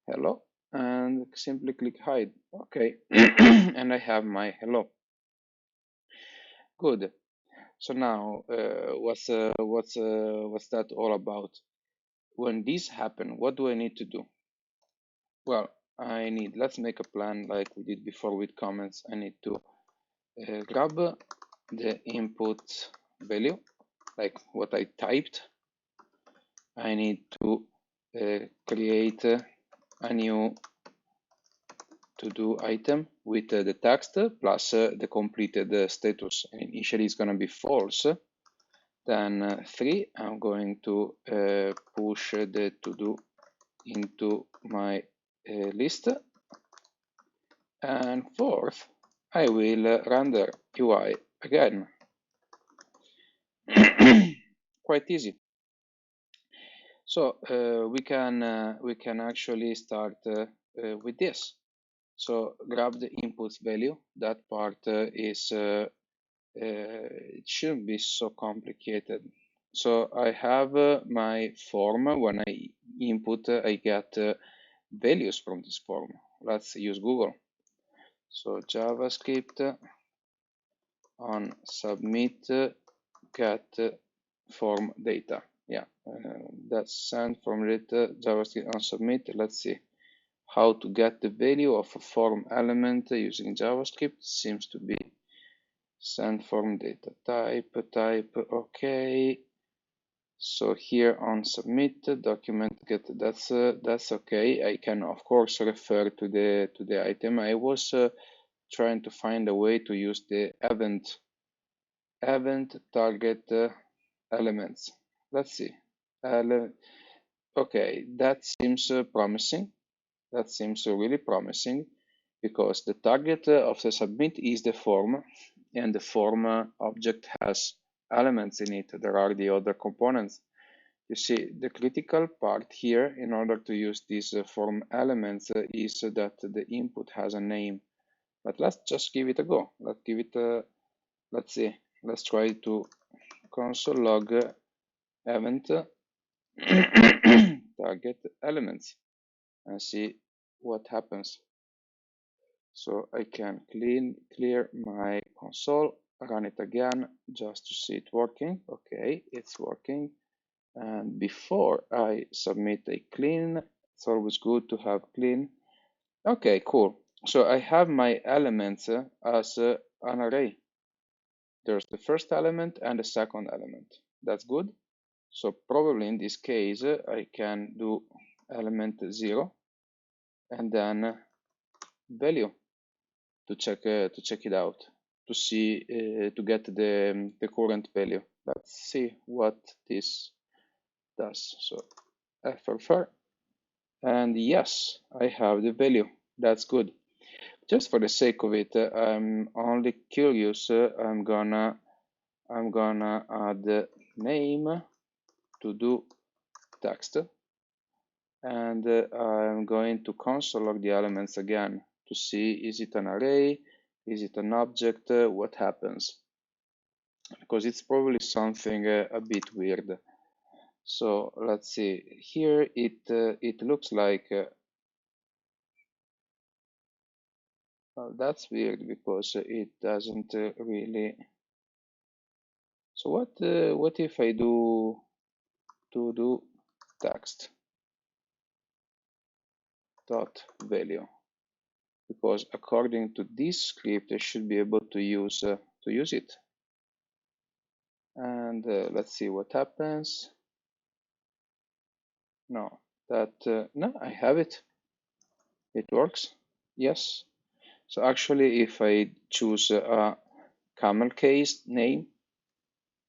hello, and simply click hide. Okay, and I have my hello. Good. So now, what's that all about? When this happens, what do I need to do? Well, let's make a plan like we did before with comments. I need to grab the input value, like what I typed. I need to create a new to-do item with the text plus the completed status. Initially, it's going to be false. Then 3, I'm going to push the to-do into my list. And 4th, I will render UI again. quite easy. So we can actually start with this. So grab the inputs value. That part it shouldn't be so complicated. So I have my form. When I input, I get values from this form. Let's use Google. So JavaScript on submit get form data. Yeah, that's send from data JavaScript on submit. Let's see how to get the value of a form element using JavaScript. Seems to be send form data type. Okay. So here on submit document get, that's okay. I can of course refer to the item. I was trying to find a way to use the event target elements. Let's see. Okay, that seems promising. That seems really promising because the target of the submit is the form, and the form object has elements in it. There are the other components. You see, the critical part here in order to use these form elements is that the input has a name. But let's just give it a go. Let's give it a, let's see. Let's try to console log event target elements and see what happens. So I can clear my console, run it again just to see it working. Okay, it's working. And before I submit a clean, it's always good to have clean. Okay, cool. So I have my elements as an array. There's the first element and the second element. That's good. So probably in this case, I can do element 0 and then value to check it out, to see to get the current value. Let's see what this does. So ffr, and yes, I have the value. That's good. Just for the sake of it, I'm only curious. I'm gonna add name to do text, and I'm going to console log the elements again to see, is it an array, is it an object, what happens, because it's probably something a bit weird. So let's see here. It looks like that's weird because it doesn't really. So what if I do to do text dot value, because according to this script I should be able to use it. And let's see what happens. No, no, I have it. It works. Yes. So actually, if I choose a camel case name,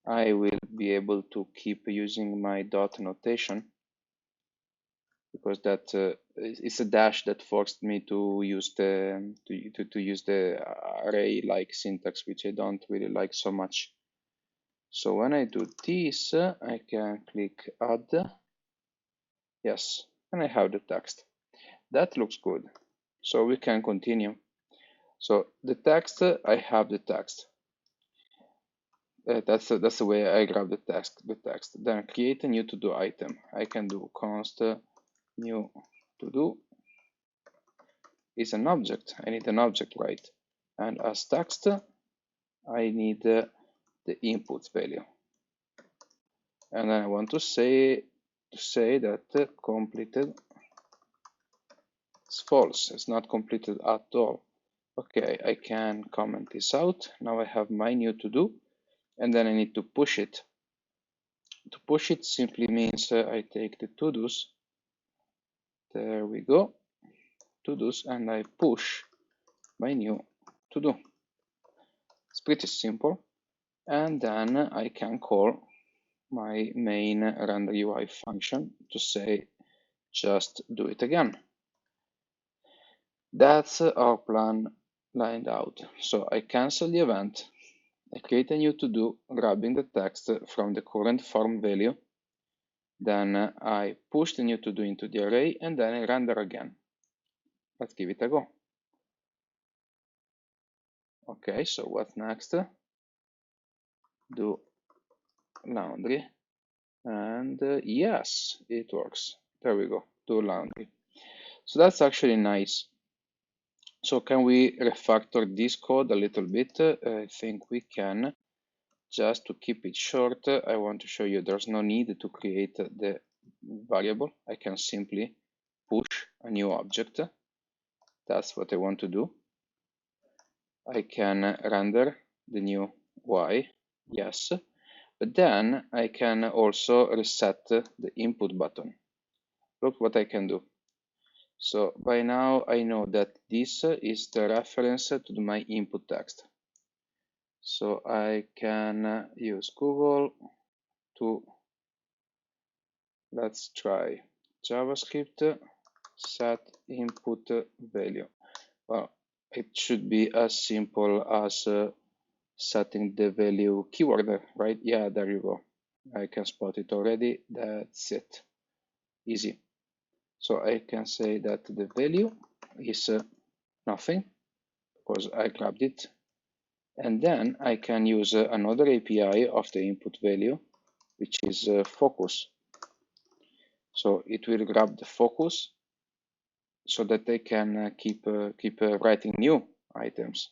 I will be able to keep using my dot notation, because that it's a dash that forced me to use to use the array like syntax, which I don't really like so much. So when I do this, I can click add. Yes, and I have the text. That looks good. So we can continue. So the text, I have the text. That's the way I grab the text. Then create a new to do item. I can do const new to do is an object. I need an object, right? And as text, I need the input value. And then I want to say that completed is false. It's not completed at all. Okay, I can comment this out. Now I have my new to do, and then I need to push it. To push it simply means I take the to-dos. There we go. To-dos, and I push my new to-do. It's pretty simple. And then I can call my main render UI function to say, just do it again. That's our plan lined out. So I cancel the event, I create a new to-do, grabbing the text from the current form value. Then I push the new to-do into the array, and then I render again. Let's give it a go. Okay, so what's next? Do laundry, and yes, it works. There we go, do laundry. So that's actually nice. So can we refactor this code a little bit? I think we can. Just to keep it short, I want to show you there's no need to create the variable. I can simply push a new object. That's what I want to do. I can render the new Y, yes, but then I can also reset the input button. Look what I can do. So by now I know that this is the reference to my input text. So I can use Google to, let's try JavaScript set input value. Well, it should be as simple as setting the value keyword, right? Yeah, there you go. I can spot it already. That's it. Easy. So I can say that the value is nothing because I grabbed it. And then I can use another API of the input value, which is focus. So it will grab the focus so that they can keep writing new items.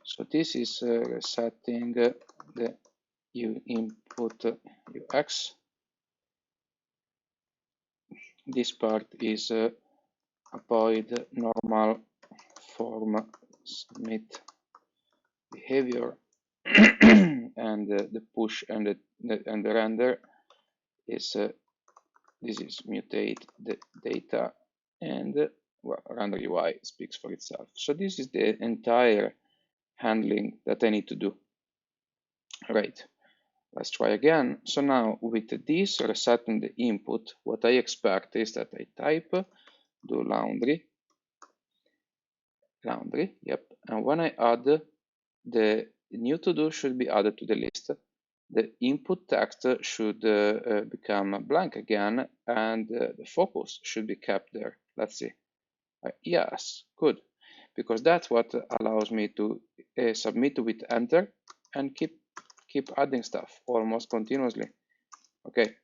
So this is setting the input UX. This part is avoid normal form submit behavior, and the push and the render is this is mutate the data, and well, render UI speaks for itself. So this is the entire handling that I need to do. Right. Let's try again. So now with this resetting the input, what I expect is that I type do laundry, yep. And when I add the new to-do should be added to the list. The input text should become blank again, and the focus should be kept there. Let's see. Yes, good, because that's what allows me to submit with enter and keep adding stuff almost continuously. Okay,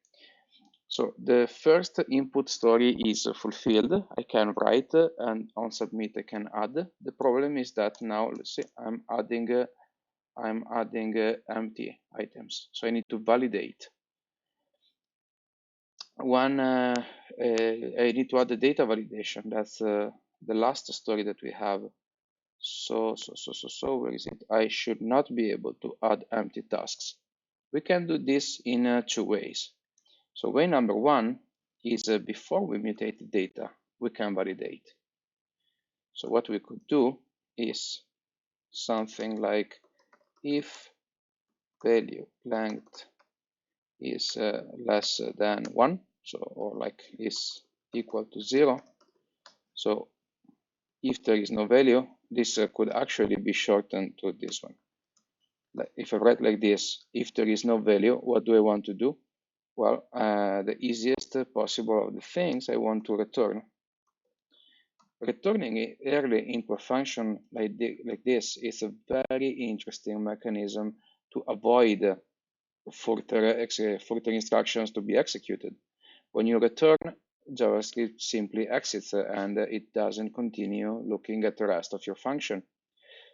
so the first input story is fulfilled. I can write and on submit I can add. The problem is that now let's see, I'm adding empty items, so I need to validate. One I need to add the data validation. That's the last story that we have. So where is it? I should not be able to add empty tasks. We can do this in 2 ways. So way number 1 is before we mutate the data, we can validate. So what we could do is something like if value length is less than 1, so or like is equal to 0. So if there is no value, this could actually be shortened to this one. Like if I write like this, if there is no value, what do I want to do? Well, the easiest possible of the things I want to return. Returning it early into a function like this is a very interesting mechanism to avoid further instructions to be executed. When you return, JavaScript simply exits and it doesn't continue looking at the rest of your function.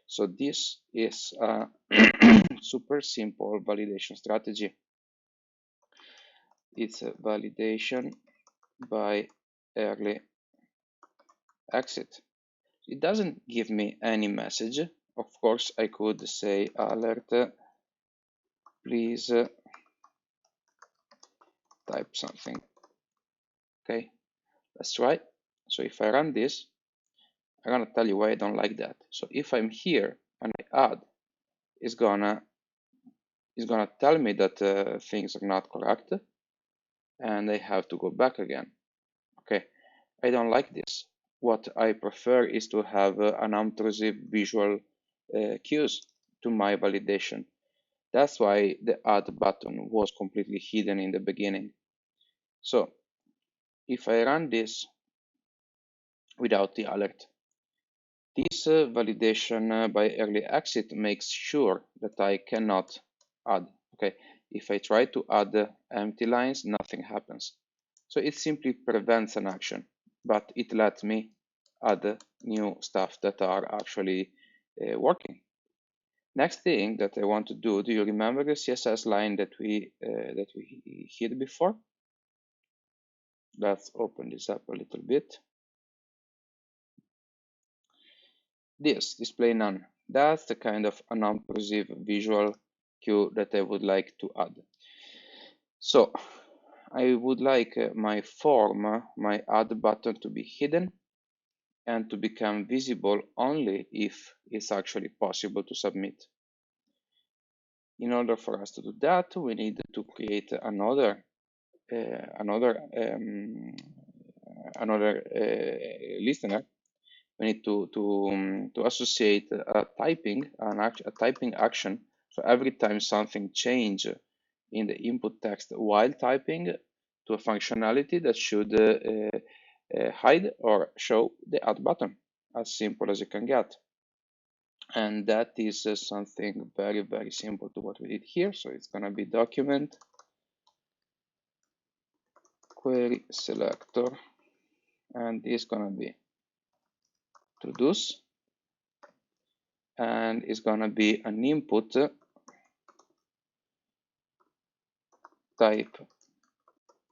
So this is a super simple validation strategy. It's a validation by early exit. It doesn't give me any message. Of course, I could say alert, please type something. Okay, let's try. So if I run this, I'm gonna tell you why I don't like that. So if I'm here and I add, it's gonna tell me that things are not correct, and I have to go back again. Okay, I don't like this. What I prefer is to have an unobtrusive visual cues to my validation. That's why the add button was completely hidden in the beginning. So if I run this without the alert, this validation by early exit makes sure that I cannot add. Okay, if I try to add empty lines, nothing happens. So it simply prevents an action, but it lets me add new stuff that are actually working. Next thing that I want to do you remember the CSS line that we hid before? Let's open this up a little bit. This display none. That's the kind of non-perceived visual cue that I would like to add. So I would like my form, my add button to be hidden and to become visible only if it's actually possible to submit. In order for us to do that, we need to create another listener. We need to associate a typing action. So every time something changes in the input text while typing, to a functionality that should hide or show the add button, as simple as you can get. And that is something very, very simple to what we did here. So it's going to be document query selector, and this is going to be to-dos, and it's going to be an input type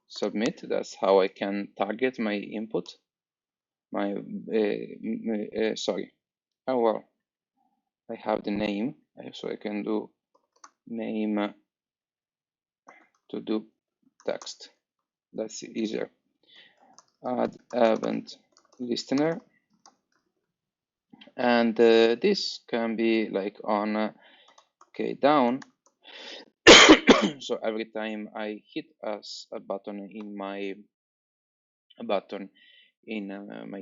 submit. That's how I can target my input. Sorry. Oh, well, I have the name, so I can do name to do text. That's easier. Add event listener, and this can be like on down. So every time I hit a button in my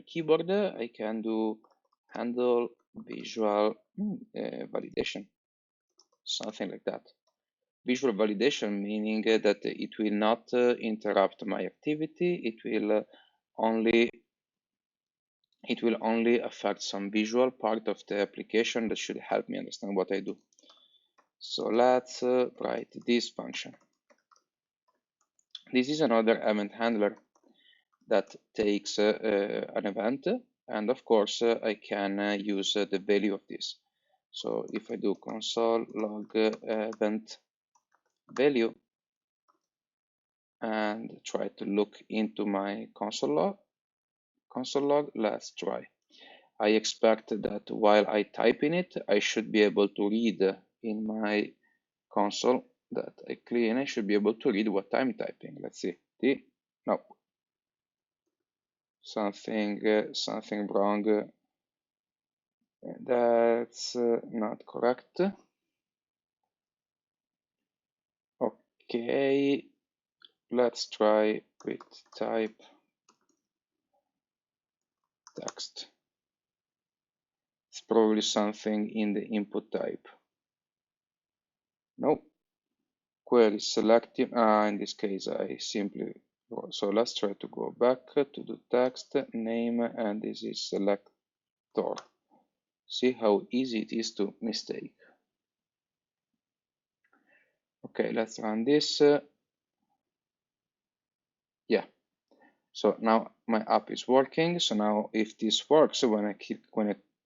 keyboard, I can do handle visual validation, something like that. Visual validation meaning that it will not interrupt my activity. It will only affect some visual part of the application that should help me understand what I do. So let's write this function. This is another event handler that takes an event, and of course I can use the value of this. So if I do console log event value and try to look into my console log, let's try. I expect that while I type in it, I should be able to read in my console that I clean. I should be able to read what I'm typing. Let's see. No, something wrong. That's not correct. Okay, let's try with type text. It's probably something in the input type. No, query selective. In this case, I simply so let's try to go back to the text name, and this is selector. See how easy it is to mistake. Okay, let's run this. Yeah. So now my app is working. So now if this works, when I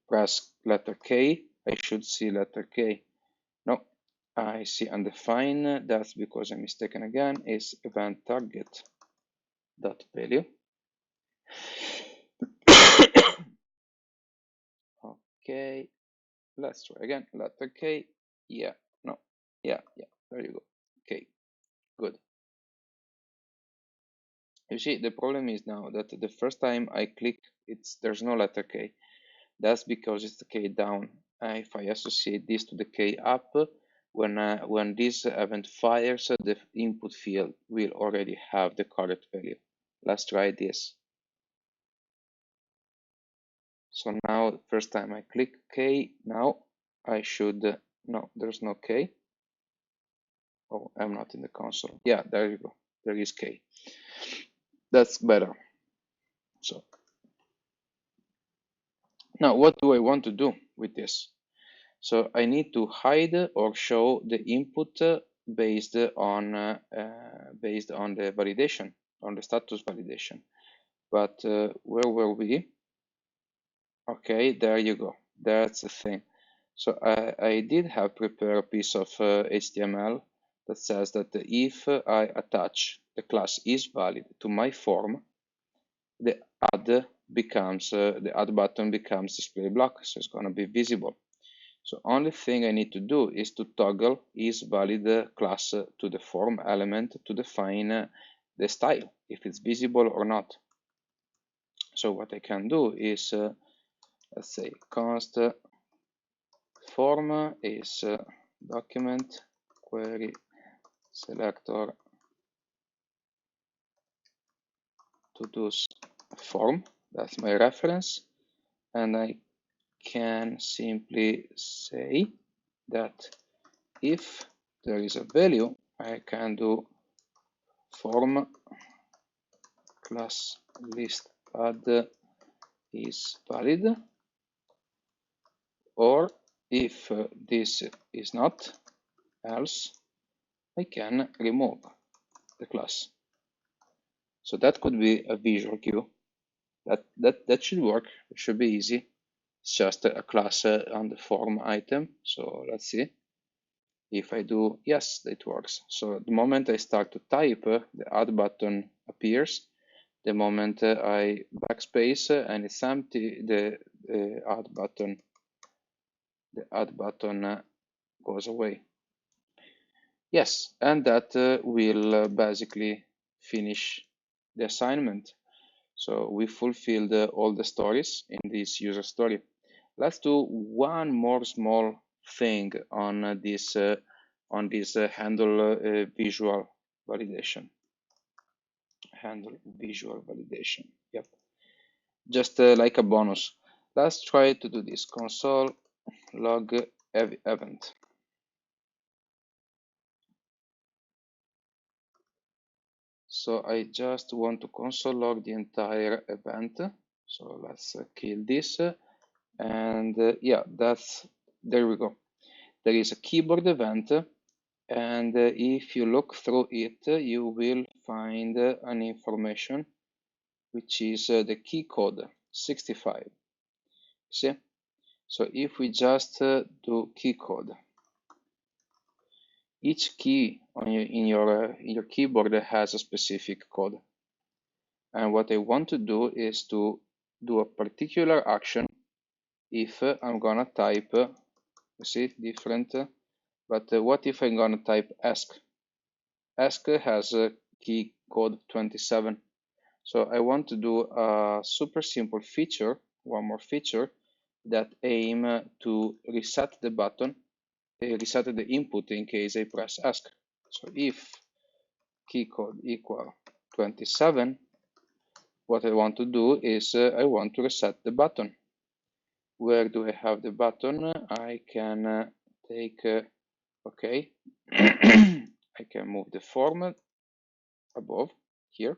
press letter K, I should see letter K. No, I see undefined. That's because I'm mistaken again. Is event target dot value. Okay, let's try again. Letter K. Yeah, no, yeah. There you go. Okay, good. You see, the problem is now that the first time I click, there's no letter K. That's because it's the K down. If I associate this to the K up, when this event fires, the input field will already have the correct value. Let's try this. So now, first time I click K, now I should, no, there's no K. Oh, I'm not in the console. Yeah, there you go. There is K. That's better. So now what do I want to do with this? So I need to hide or show the input based on the validation, on the status validation. But where were we? Okay, there you go. That's the thing. So I did have prepared a piece of HTML that says that if I attach the class is valid to my form, the add button becomes display block, so it's going to be visible. So only thing I need to do is to toggle is valid class to the form element to define the style, if it's visible or not. So what I can do is, let's say const form is document query selector to do's form. That's my reference, and I can simply say that if there is a value, I can do form class list add is valid, or if this is not, else I can remove the class. So that could be a visual cue. That should work. It should be easy. It's just a class on the form item. So let's see if I do. Yes, it works. So the moment I start to type, the add button appears. The moment I backspace and it's empty, the add button goes away. Yes, and that will basically finish the assignment. So we fulfilled all the stories in this user story. Let's do one more small thing on this handle visual validation. Handle visual validation. Yep. Just like a bonus. Let's try to do this. Console log event. So I just want to console log the entire event. So let's kill this. And yeah, there we go. There is a keyboard event, and if you look through it, you will find an information which is the key code 65. See? So if we just do key code, each key in your keyboard has a specific code. And what I want to do is to do a particular action if I'm gonna type, you see, different, but what if I'm gonna type ask? Ask has a key code 27. So I want to do a super simple feature, one more feature, that aim to reset the button, reset the input in case I press ask. So if key code equal 27, what I want to do is I want to reset the button. Where do I have the button? I can take, okay, I can move the form above here.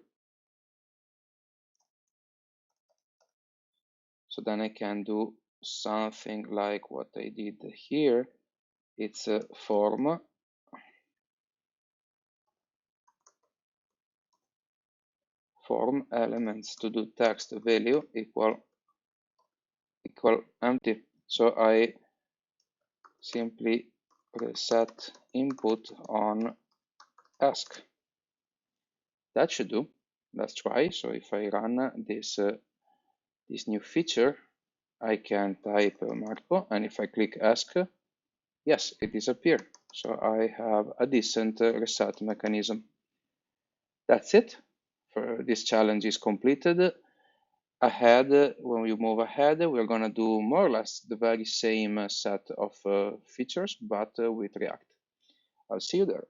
So then I can do something like what I did here. It's a form elements to do text value equal empty. So I simply reset input on ask. That should do. Let's try. So if I run this new feature, I can type Marco, and if I click ask, yes, it disappeared. So I have a decent reset mechanism. That's it. For this challenge is completed. Ahead, when we move ahead, we're going to do more or less the very same set of features, but with React. I'll see you there.